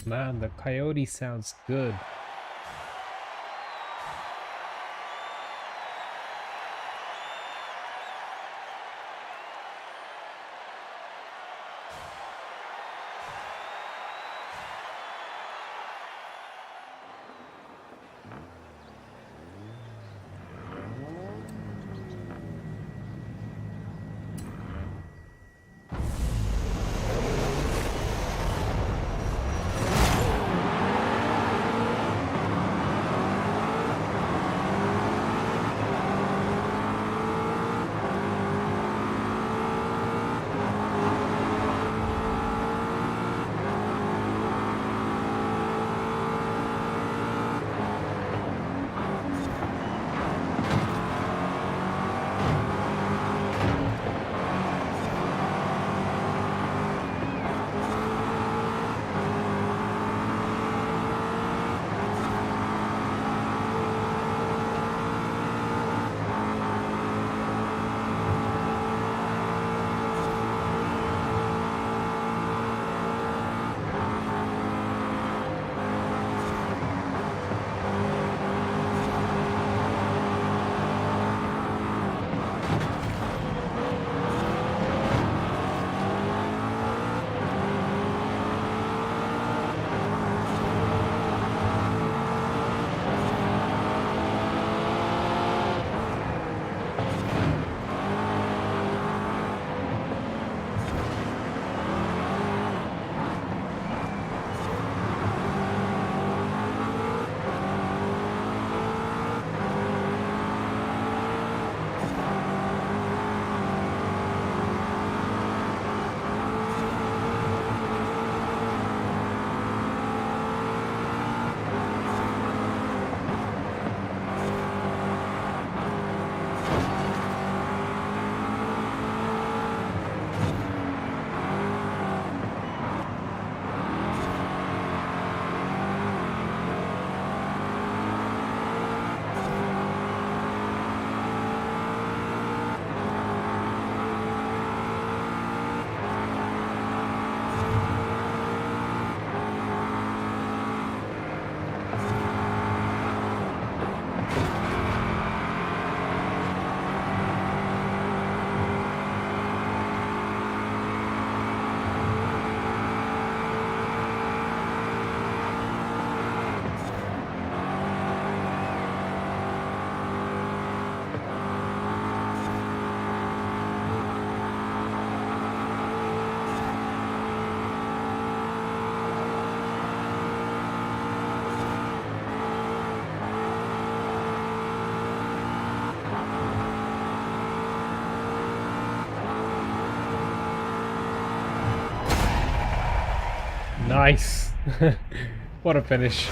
Man, the coyote sounds good. Nice. What a finish.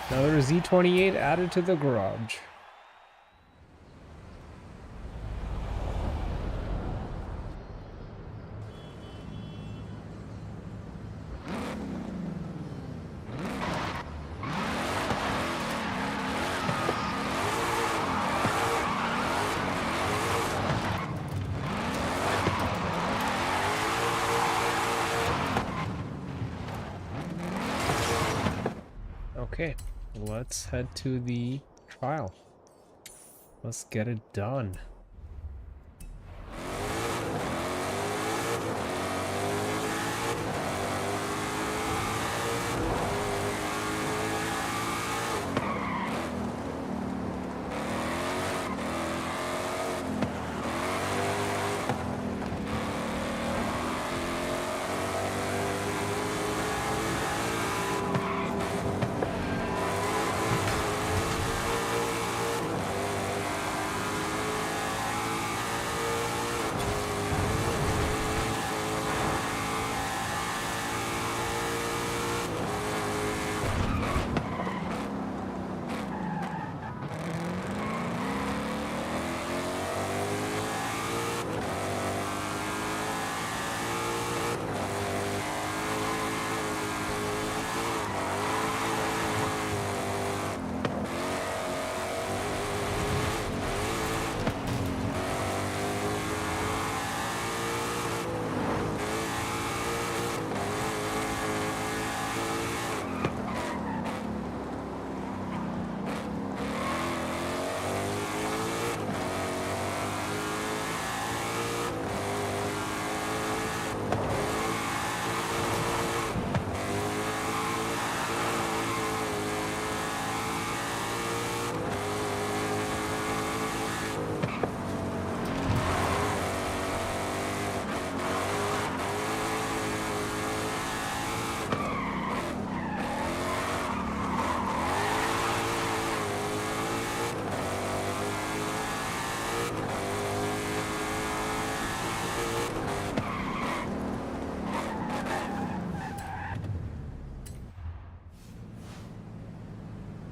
Another Z28 added to the garage. Okay, let's head to the trial. Let's get it done.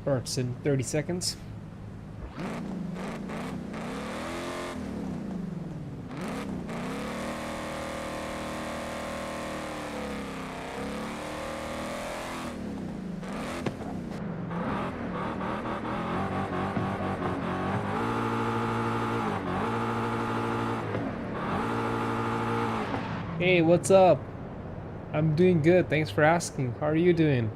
Starts in 30 seconds. Hey, what's up? I'm doing good, thanks for asking. How are you doing?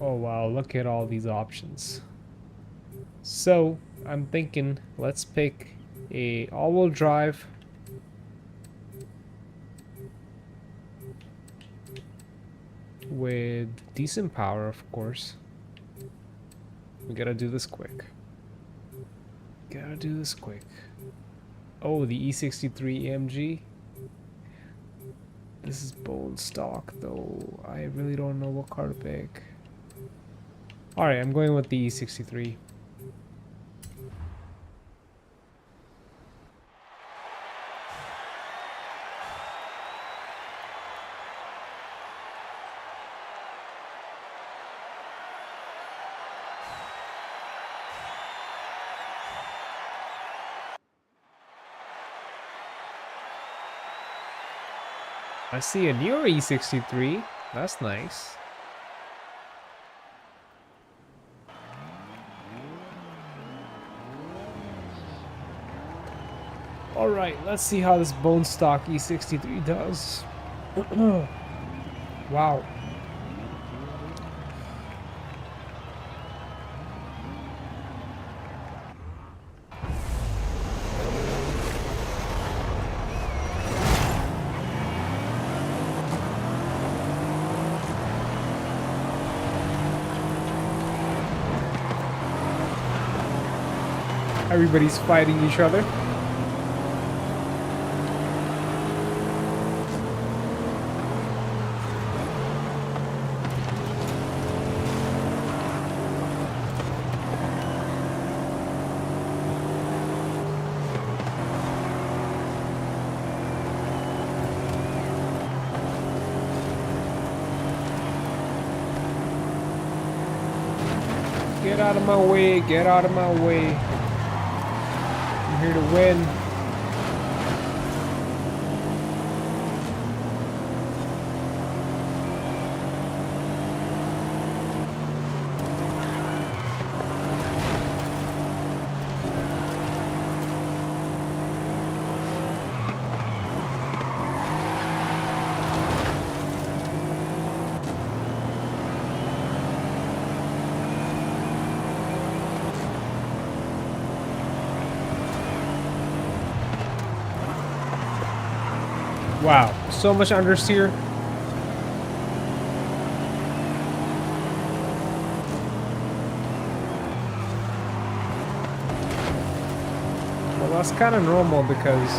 Oh wow, look at all these options. So, I'm thinking let's pick a all-wheel drive with decent power, of course. We gotta do this quick. Gotta do this quick. Oh, the E63 AMG. This is bone stock though. I really don't know what car to pick. Alright, I'm going with the E63. I see a newer E63. That's nice. Alright, let's see how this bone stock E63 does. Wow. Everybody's fighting each other. Get out of my way, get out of my way. I'm here to win. Wow, so much understeer. Well, that's kind of normal because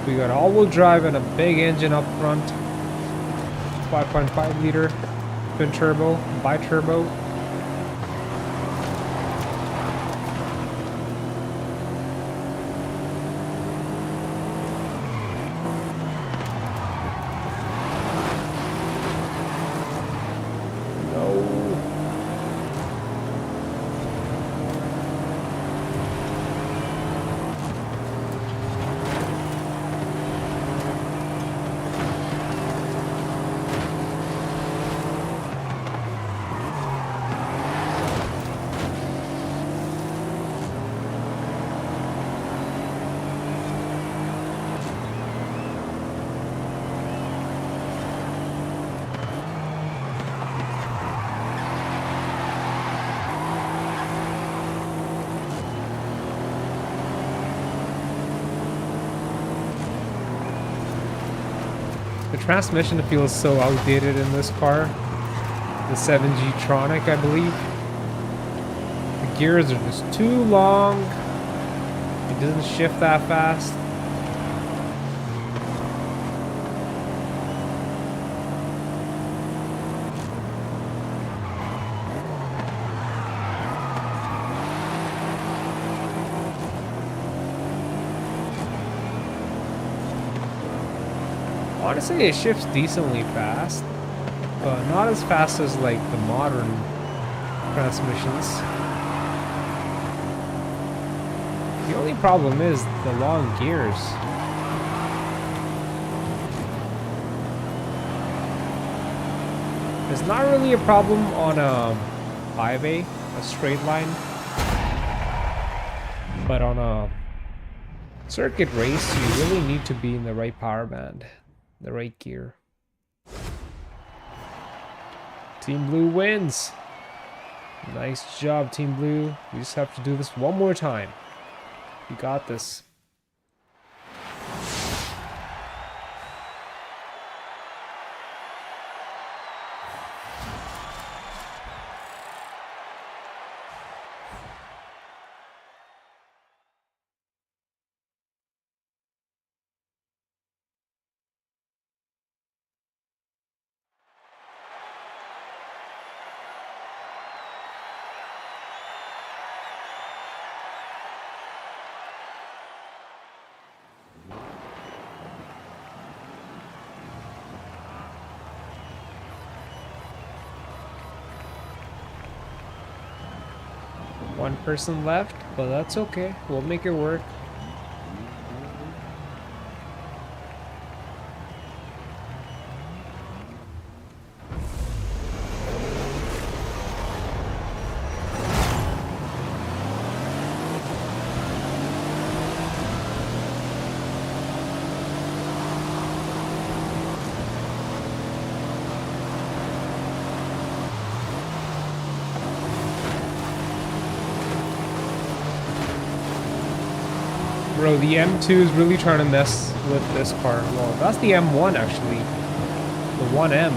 we got all-wheel drive and a big engine up front. 5.5 liter twin turbo, bi-turbo. The transmission feels so outdated in this car. the 7G Tronic, I believe. The gears are just too long. It doesn't shift that fast. Honestly, it shifts decently fast, but not as fast as like the modern transmissions. The only problem is the long gears. It's not really a problem on a highway, a straight line, but on a circuit race, you really need to be in the right power band, the right gear. Team Blue wins. Nice job, Team Blue. We just have to do this one more time. You got this. One person left, but that's okay. We'll make it work. Bro, the M2 is really trying to mess with this car. Well, that's the M1 actually. The 1M.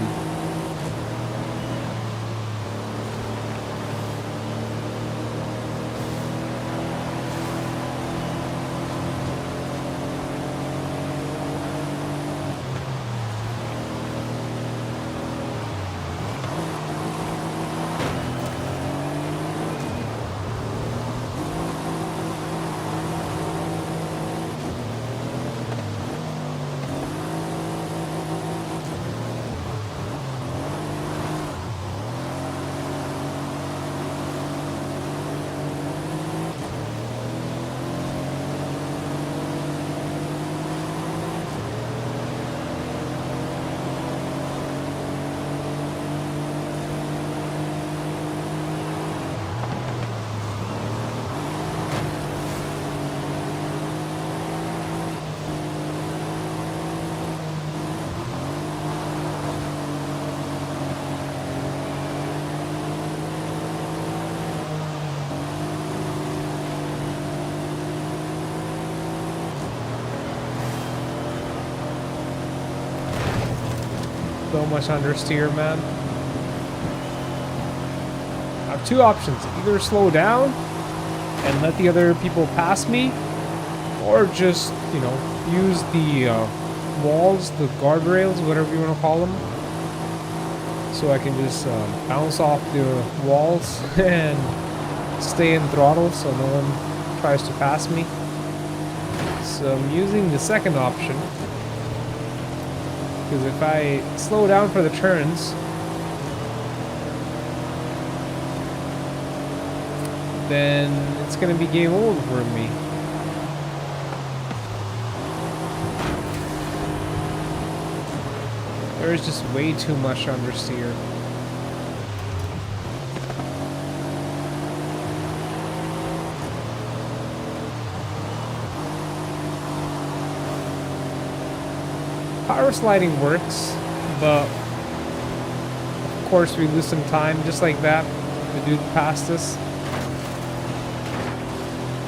So much understeer, man. I have two options. Either slow down and let the other people pass me, or just, you know, use the walls, the guardrails, whatever you want to call them, so I can just bounce off the walls and stay in throttle so no one tries to pass me. So I'm using the second option. Because if I slow down for the turns, then it's going to be game over for me. There is just way too much understeer. Power sliding works, but of course we lose some time just like that. The dude passed us.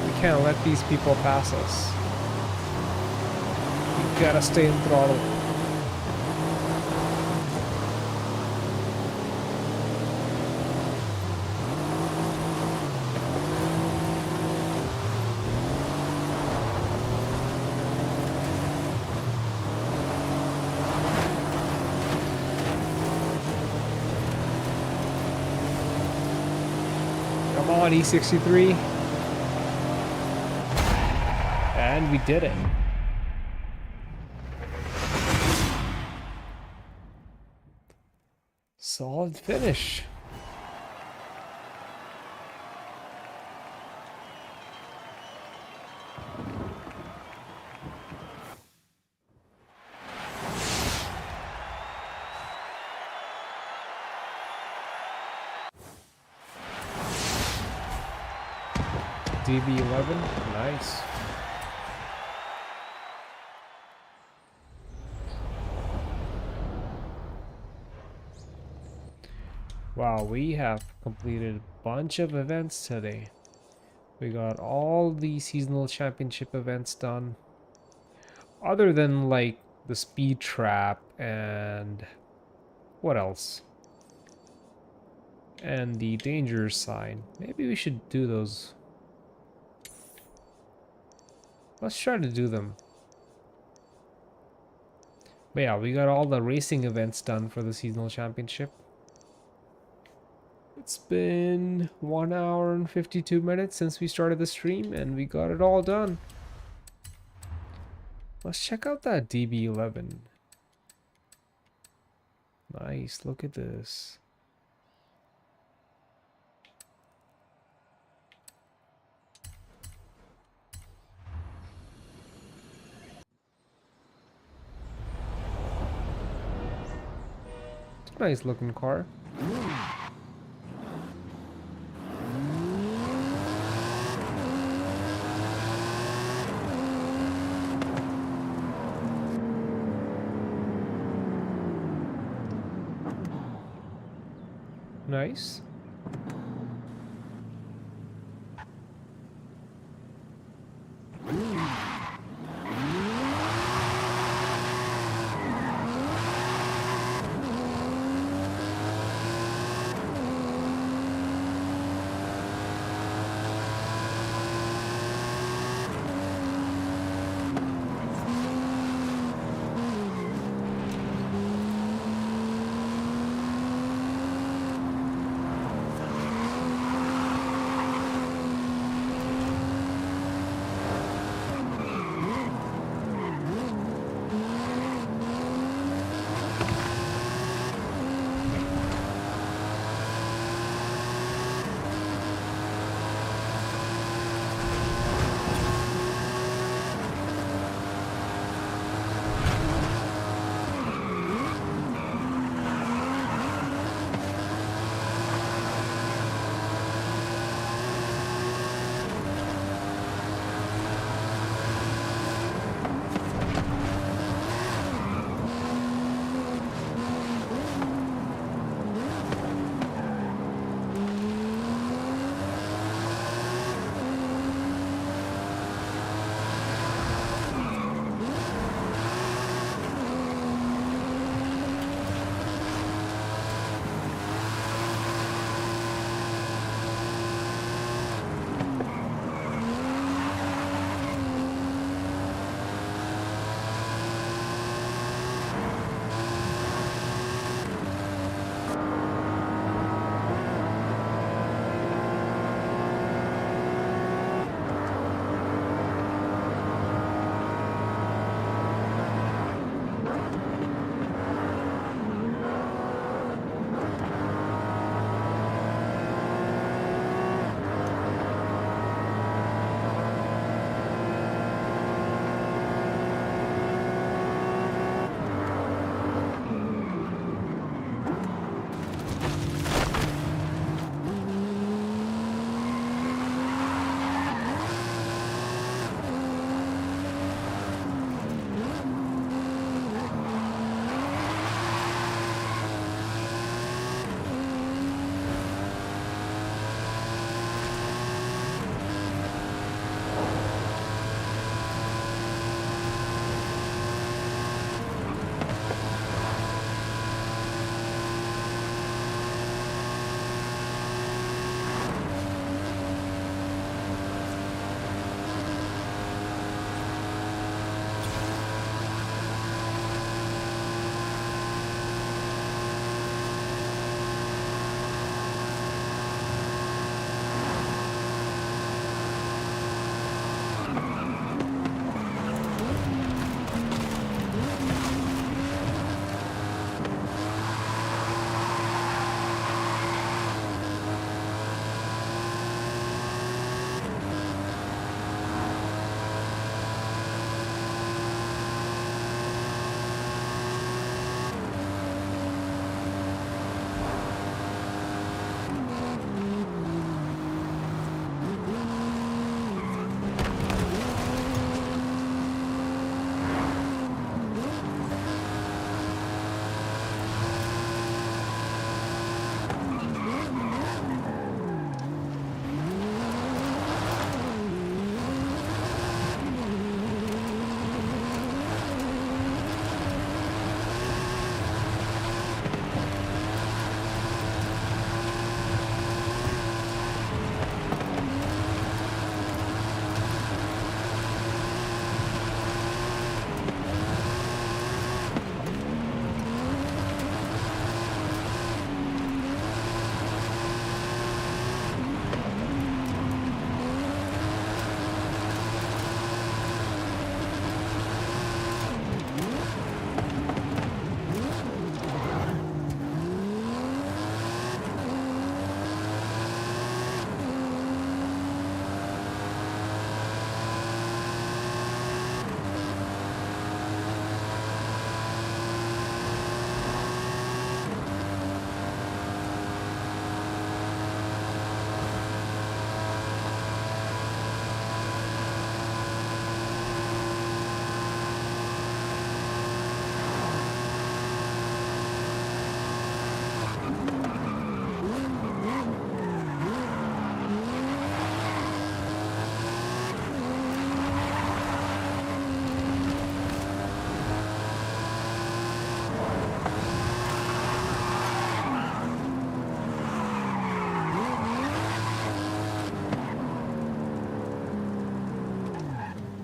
We can't let these people pass us. You gotta stay in throttle. on, E63. And we did it. Solid finish. DB11, nice. Wow, we have completed a bunch of events today. We got all the seasonal championship events done. Other than like the speed trap and what else? And the danger sign. Maybe we should do those. Let's try to do them. But yeah, we got all the racing events done for the seasonal championship. It's been 1 hour and 52 minutes since we started the stream, and we got it all done. Let's check out that DB11. Nice, look at this. It's a nice looking car. Nice.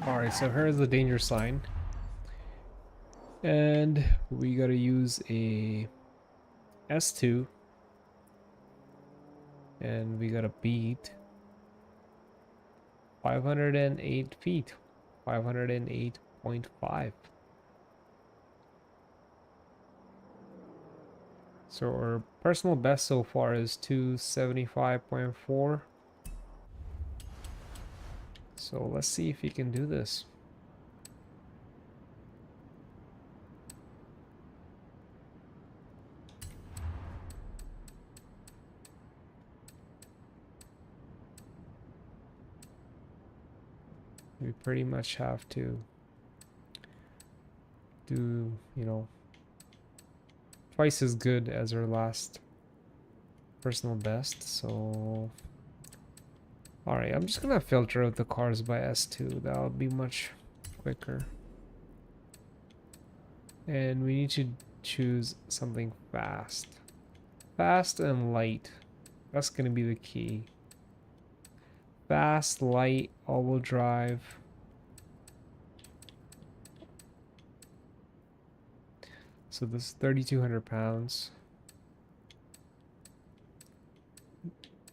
Alright, so here's the danger sign. And we gotta use a S2. And we gotta beat 508 feet. 508.5. So our personal best so far is 275.4. So let's see if he can do this. We pretty much have to do, you know, twice as good as our last personal best. So alright, I'm just gonna filter out the cars by S2. That'll be much quicker. And we need to choose something fast. Fast and light. That's gonna be the key. Fast, light, all-wheel drive. So this is 3,200 pounds.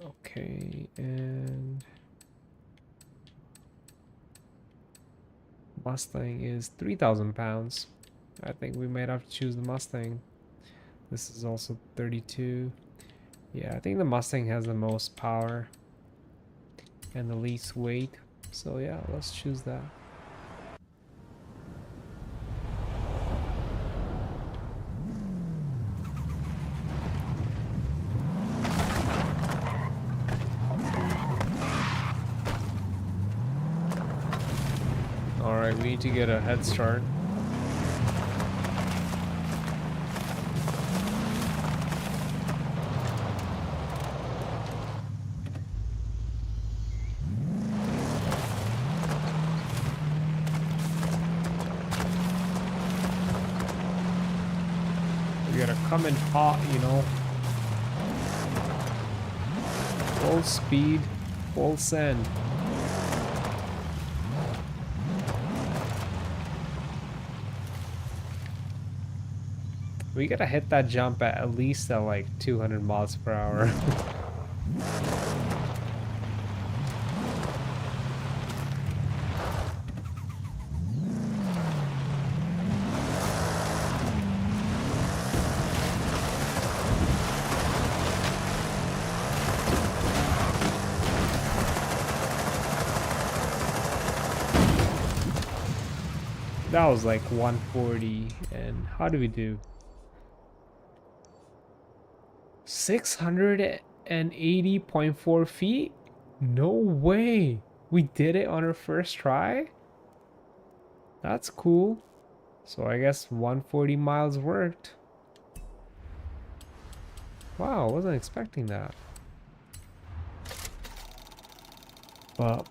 Okay, and Mustang is 3,000 pounds. I think we might have to choose the Mustang. This is also 32. Yeah, I think the Mustang has the most power and the least weight. So yeah, let's choose that. Alright, we need to get a head start. We gotta come in hot, you know. Full speed, full send. We gotta hit that jump at least at like 200 miles per hour. That was like 140, and how do we do? 680.4 feet? No way! We did it on our first try? That's cool. So I guess 140 miles worked. Wow, I wasn't expecting that. But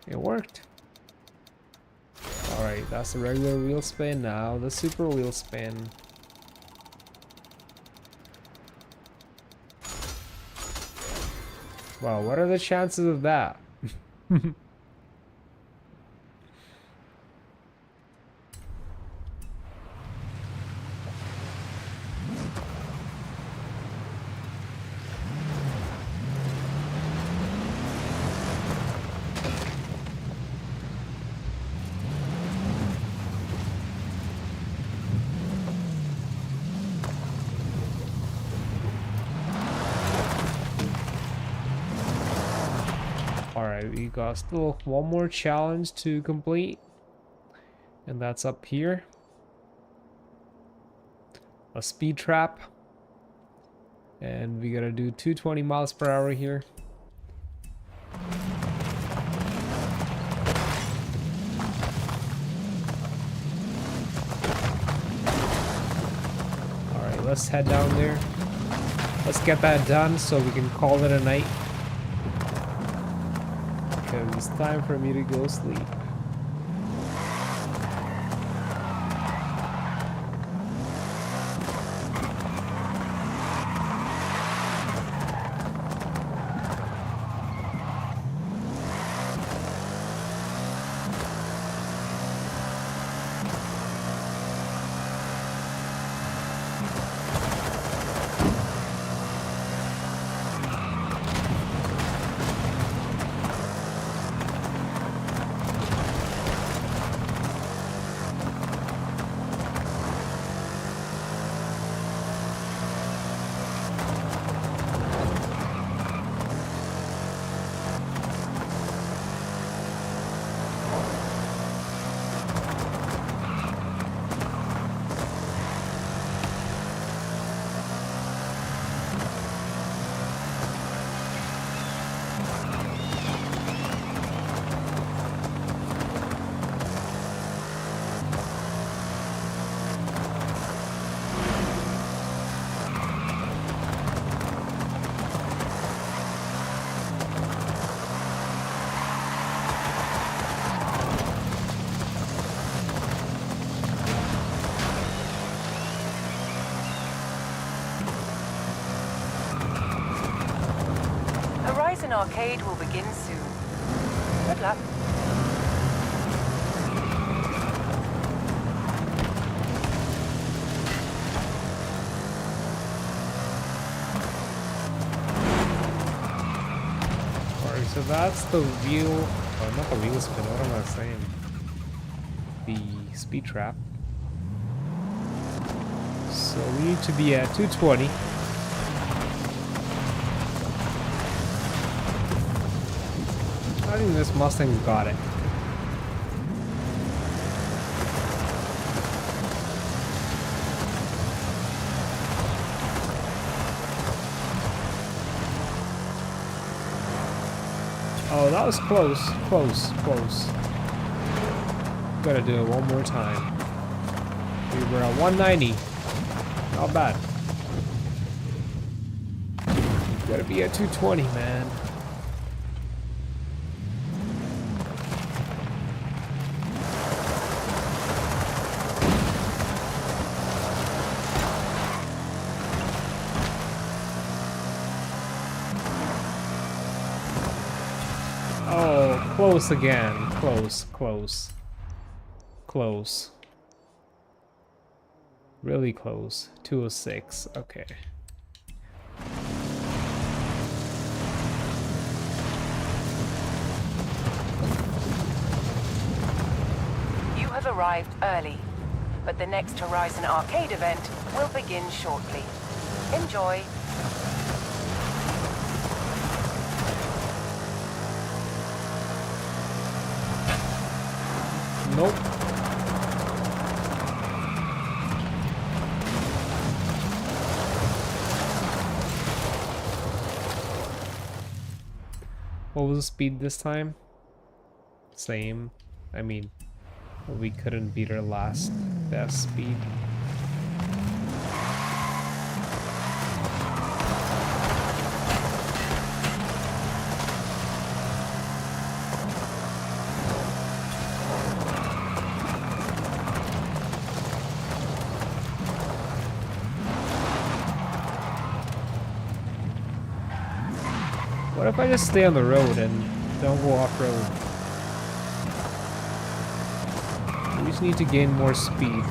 it worked. Alright, that's the regular wheel spin. Now the super wheel spin. Wow, what are the chances of that? Alright, we got still one more challenge to complete. And that's up here. A speed trap. And we gotta do 220 miles per hour here. Alright, let's head down there. Let's get that done so we can call it a night. Because it's time for me to go sleep. arcade will begin soon. Good luck. Alright, so that's the wheel. Oh, not the wheel spin. What am I saying? The speed trap. So we need to be at 220. I think this Mustang's got it. Oh, that was close, close, close. Gotta do it one more time. We were at 190. Not bad. Gotta be at 220, man. Oh, close again. Close, close. Close. Really close. 206. Okay. You have arrived early, but the next Horizon Arcade event will begin shortly. Enjoy. Nope. What was the speed this time? Same. I mean, we couldn't beat our last best speed. What if I just stay on the road and don't go off-road? We just need to gain more speed.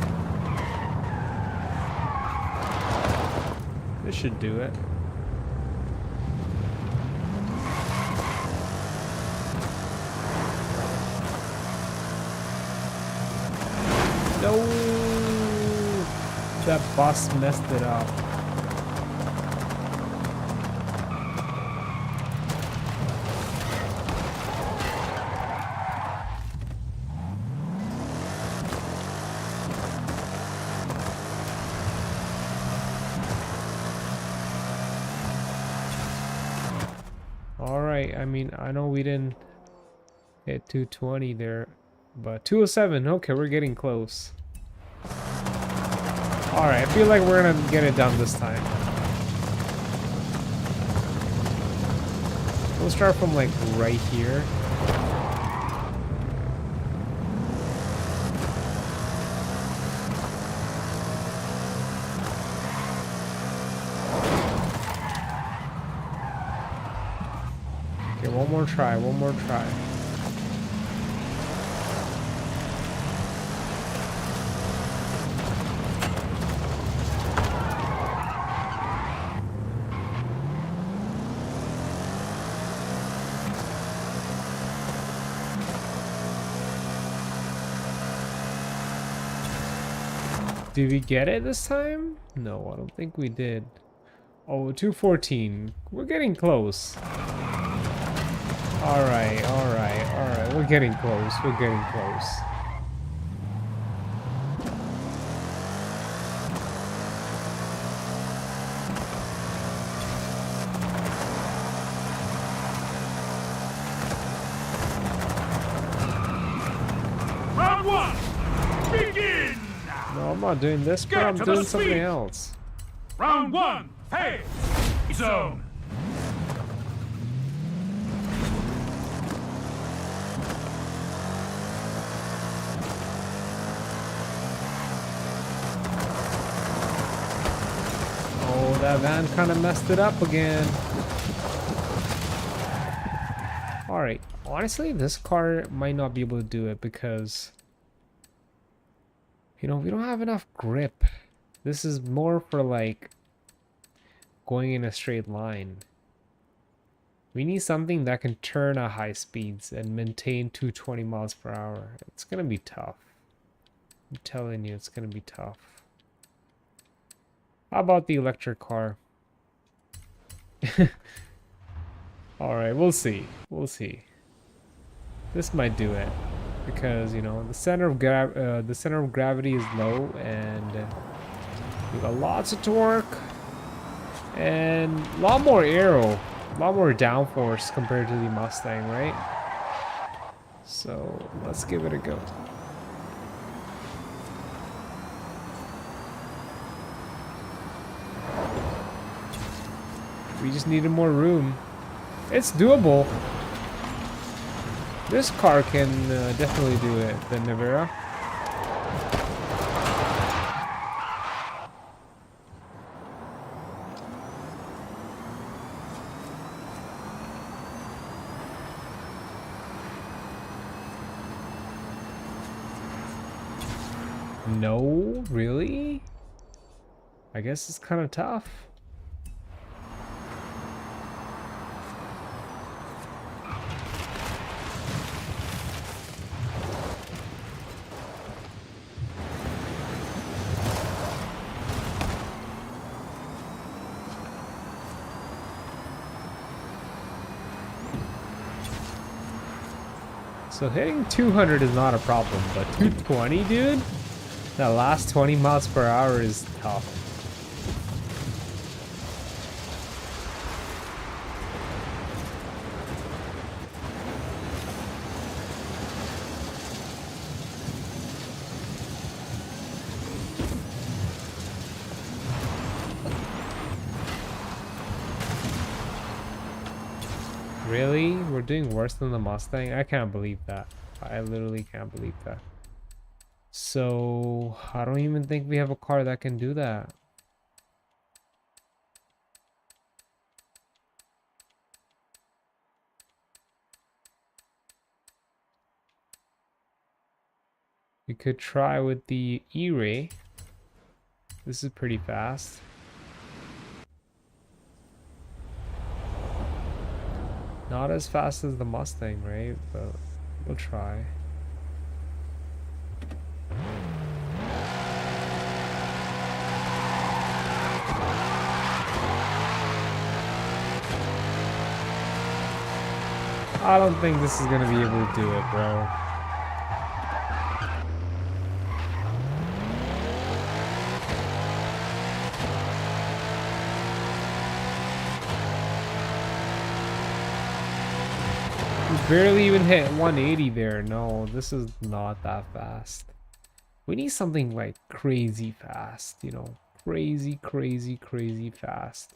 This should do it. No! That bus messed it up. Alright, I mean, I know we didn't hit 220 there, but 207, okay, we're getting close. Alright, I feel like we're gonna get it done this time. We'll start from like right here. Okay, one more try, one more try. Did we get it this time? No, I don't think we did. Oh, 214. We're getting close. Alright, alright, alright. We're getting close. We're getting close. Round one, begin! No, I'm not doing this, but I'm doing something else. Round one, phase zone. Oh, that van kind of messed it up again. Alright, honestly, this car might not be able to do it because, you know, we don't have enough grip. This is more for like going in a straight line. We need something that can turn at high speeds and maintain 220 miles per hour. It's gonna be tough. I'm telling you, it's gonna be tough. How about the electric car? Alright, we'll see. We'll see. This might do it. Because, you know, the center of gravity is low and we got lots of torque and a lot more aero. A lot more downforce compared to the Mustang, right? So let's give it a go. We just needed more room. It's doable. This car can definitely do it, the Navara. No, really? I guess it's kind of tough. So hitting 200 is not a problem, but 220, dude? That last 20 miles per hour is tough. Really? We're doing worse than the Mustang? I can't believe that. I literally can't believe that. So, I don't even think we have a car that can do that. We could try with the E-Ray. This is pretty fast. Not as fast as the Mustang, right? But we'll try. I don't think this is gonna be able to do it, bro. Barely even hit 180 there. No, this is not that fast. We need something like crazy fast, you know, crazy fast.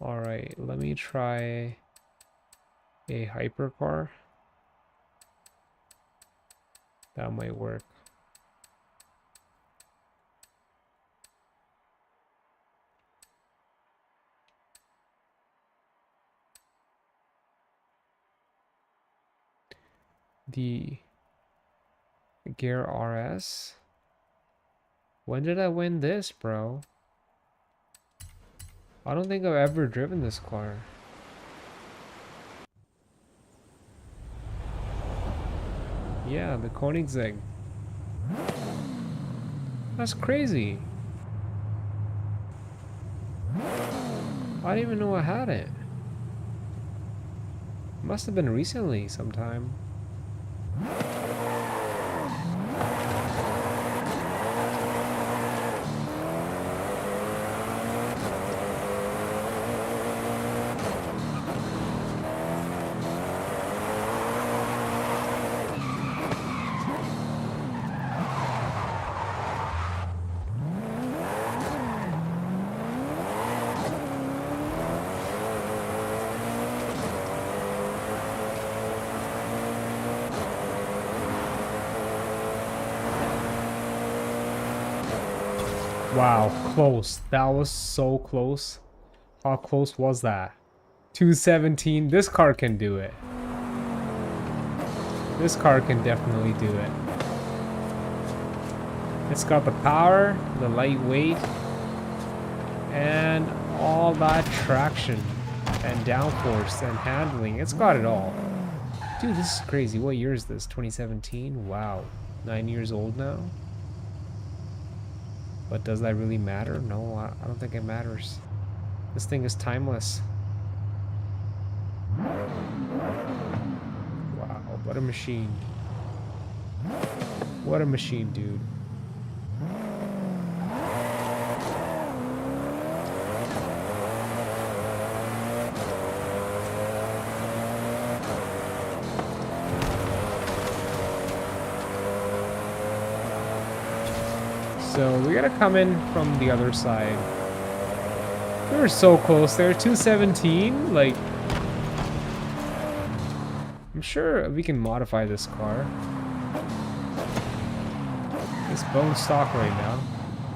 All right, let me try a hypercar. That might work. The Gear RS. When did I win this, bro? I don't think I've ever driven this car. Yeah, the Koenigsegg. That's crazy. I didn't even know I had it. Must have been recently sometime. Wow, close. That was so close. How close was that? 217. This car can do it. This car can definitely do it. It's got the power, the lightweight, and all that traction and downforce and handling. It's got it all. Dude, this is crazy. What year is this? 2017? Wow. 9 years old now? But does that really matter? No, I don't think it matters. This thing is timeless. Wow, what a machine. What a machine, dude. So we gotta come in from the other side. We were so close there. 217, like, I'm sure we can modify this car. It's bone stock right now.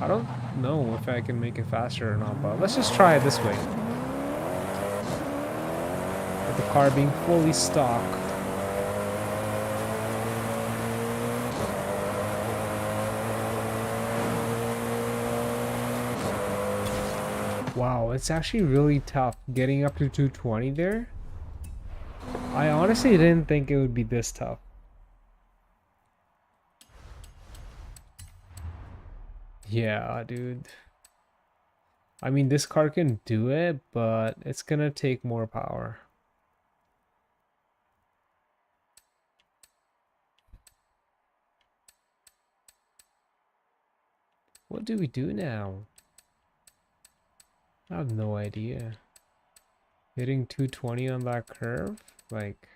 I don't know if I can make it faster or not, but let's just try it this way. With the car being fully stock. Wow, it's actually really tough getting up to 220 there. I honestly didn't think it would be this tough. Yeah, dude. I mean, this car can do it, but it's gonna take more power. What do we do now? I have no idea. Hitting 220 on that curve? Like...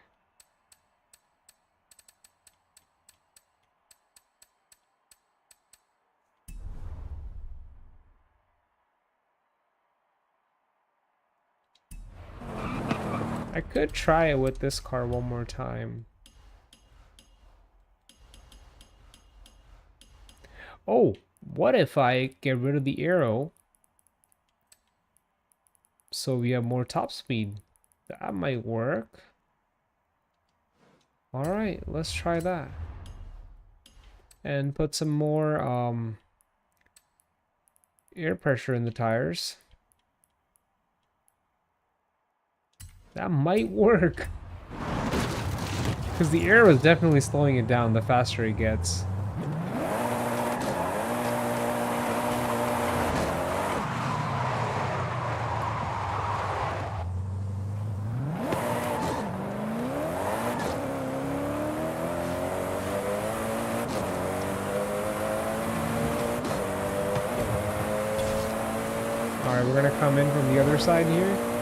I could try it with this car one more time. Oh, what if I get rid of the arrow so we have more top speed? That might work. Alright, let's try that. And put some more air pressure in the tires. That might work. Because the air is definitely slowing it down the faster it gets. Alright, we're gonna come in from the other side here.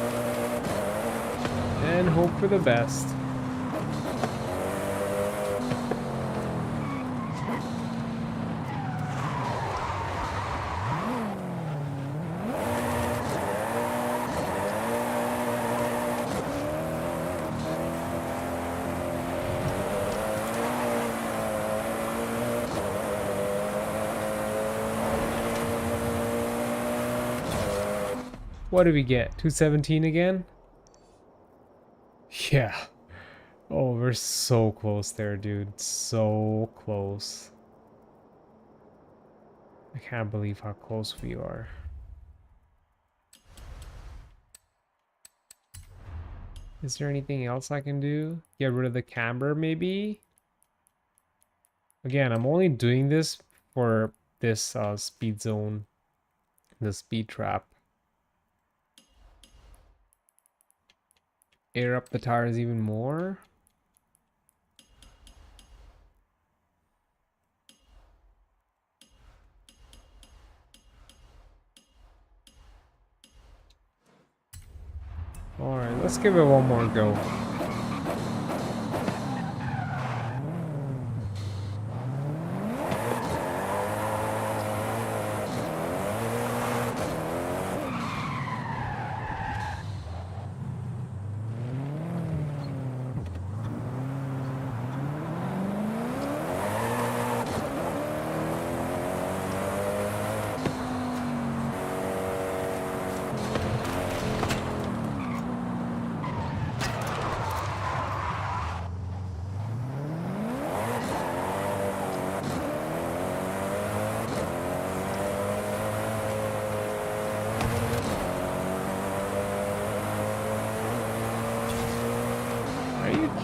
And hope for the best. What did we get? 217 again? Yeah. Oh, we're so close there, dude. So close. I can't believe how close we are. Is there anything else I can do? Get rid of the camber, maybe? Again, I'm only doing this for this speed zone. The speed trap. Air up the tires even more. Alright, let's give it one more go.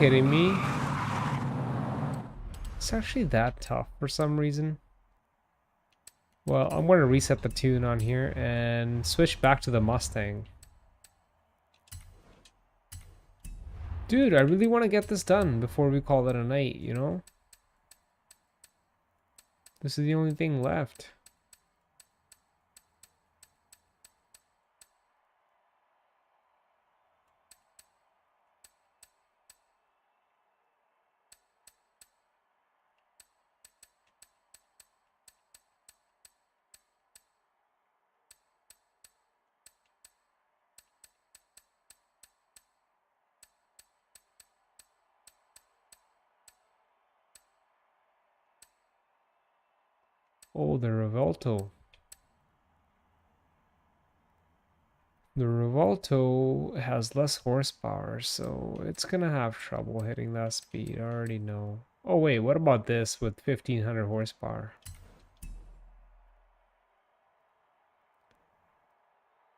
kidding me? It's actually that tough for some reason. Well, I'm going to reset the tune on here and switch back to the Mustang. Dude, I really want to get this done before we call it a night, you know? This is the only thing left. Oh, the Revolto. The Revolto has less horsepower, so it's gonna have trouble hitting that speed. I already know. Oh wait, what about this with 1500 horsepower?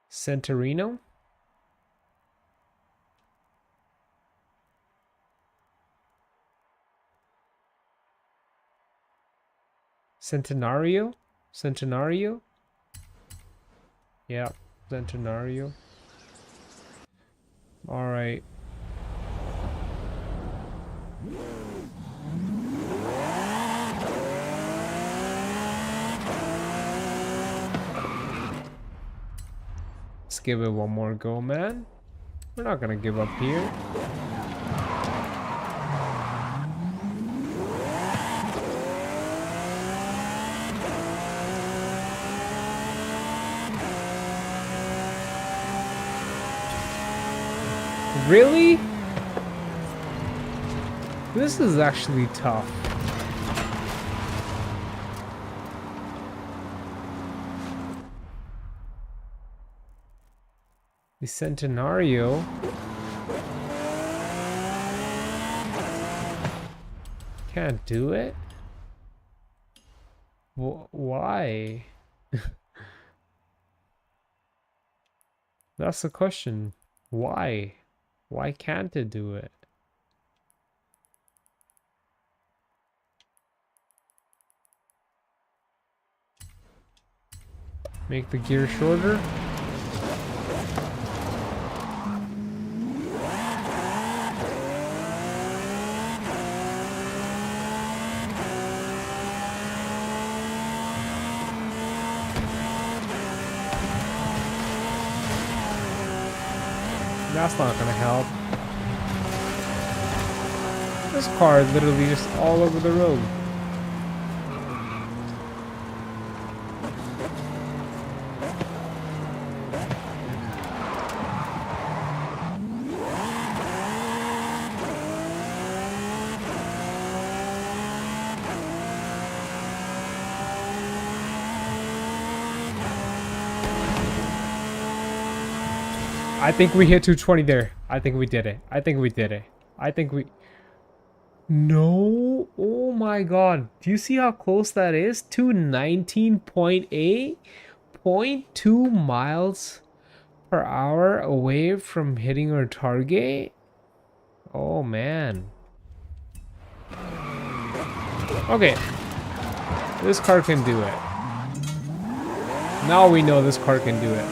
Centurino? Centenario? Centenario? Yeah, Centenario. Alright. Let's give it one more go, man. We're not gonna give up here. Really? This is actually tough. The Centenario. Can't do it? Why? That's the question. Why? Why can't it do it? Make the gear shorter. That's not gonna help. This car is literally just all over the road. I think we hit 220 there. I think we did it. I think we did it. I think we... No. Oh my god. Do you see how close that is? 219.8? 0.2 miles per hour away from hitting our target? Oh man. Okay. This car can do it. Now we know this car can do it.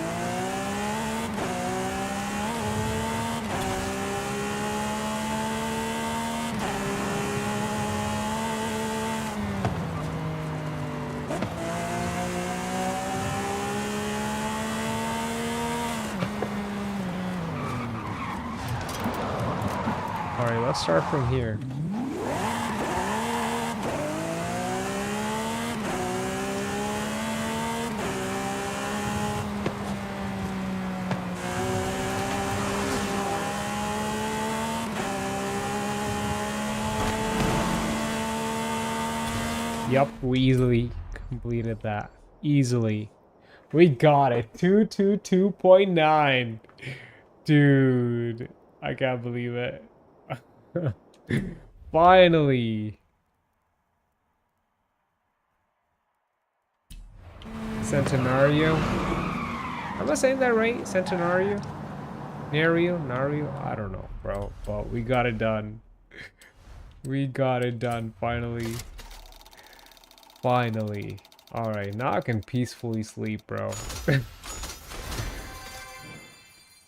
Alright, let's start from here. Yep, we easily completed that. Easily. We got it. 222.9. Dude, I can't believe it. Finally. Centenario. Am I saying that right? Centenario? Nario? I don't know, bro. But we got it done. We got it done, finally. Finally. Alright, now I can peacefully sleep, bro.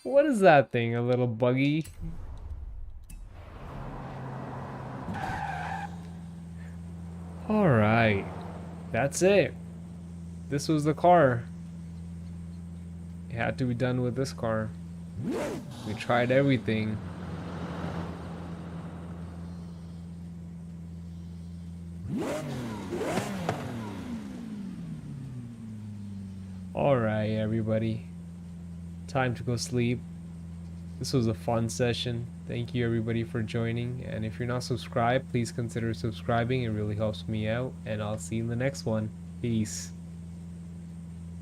What is that thing? A little buggy? Alright. That's it. This was the car. It had to be done with this car. We tried everything. Alright, everybody. Time to go sleep. This was a fun session. Thank you, everybody, for joining. And if you're not subscribed, please consider subscribing. It really helps me out. And I'll see you in the next one. Peace.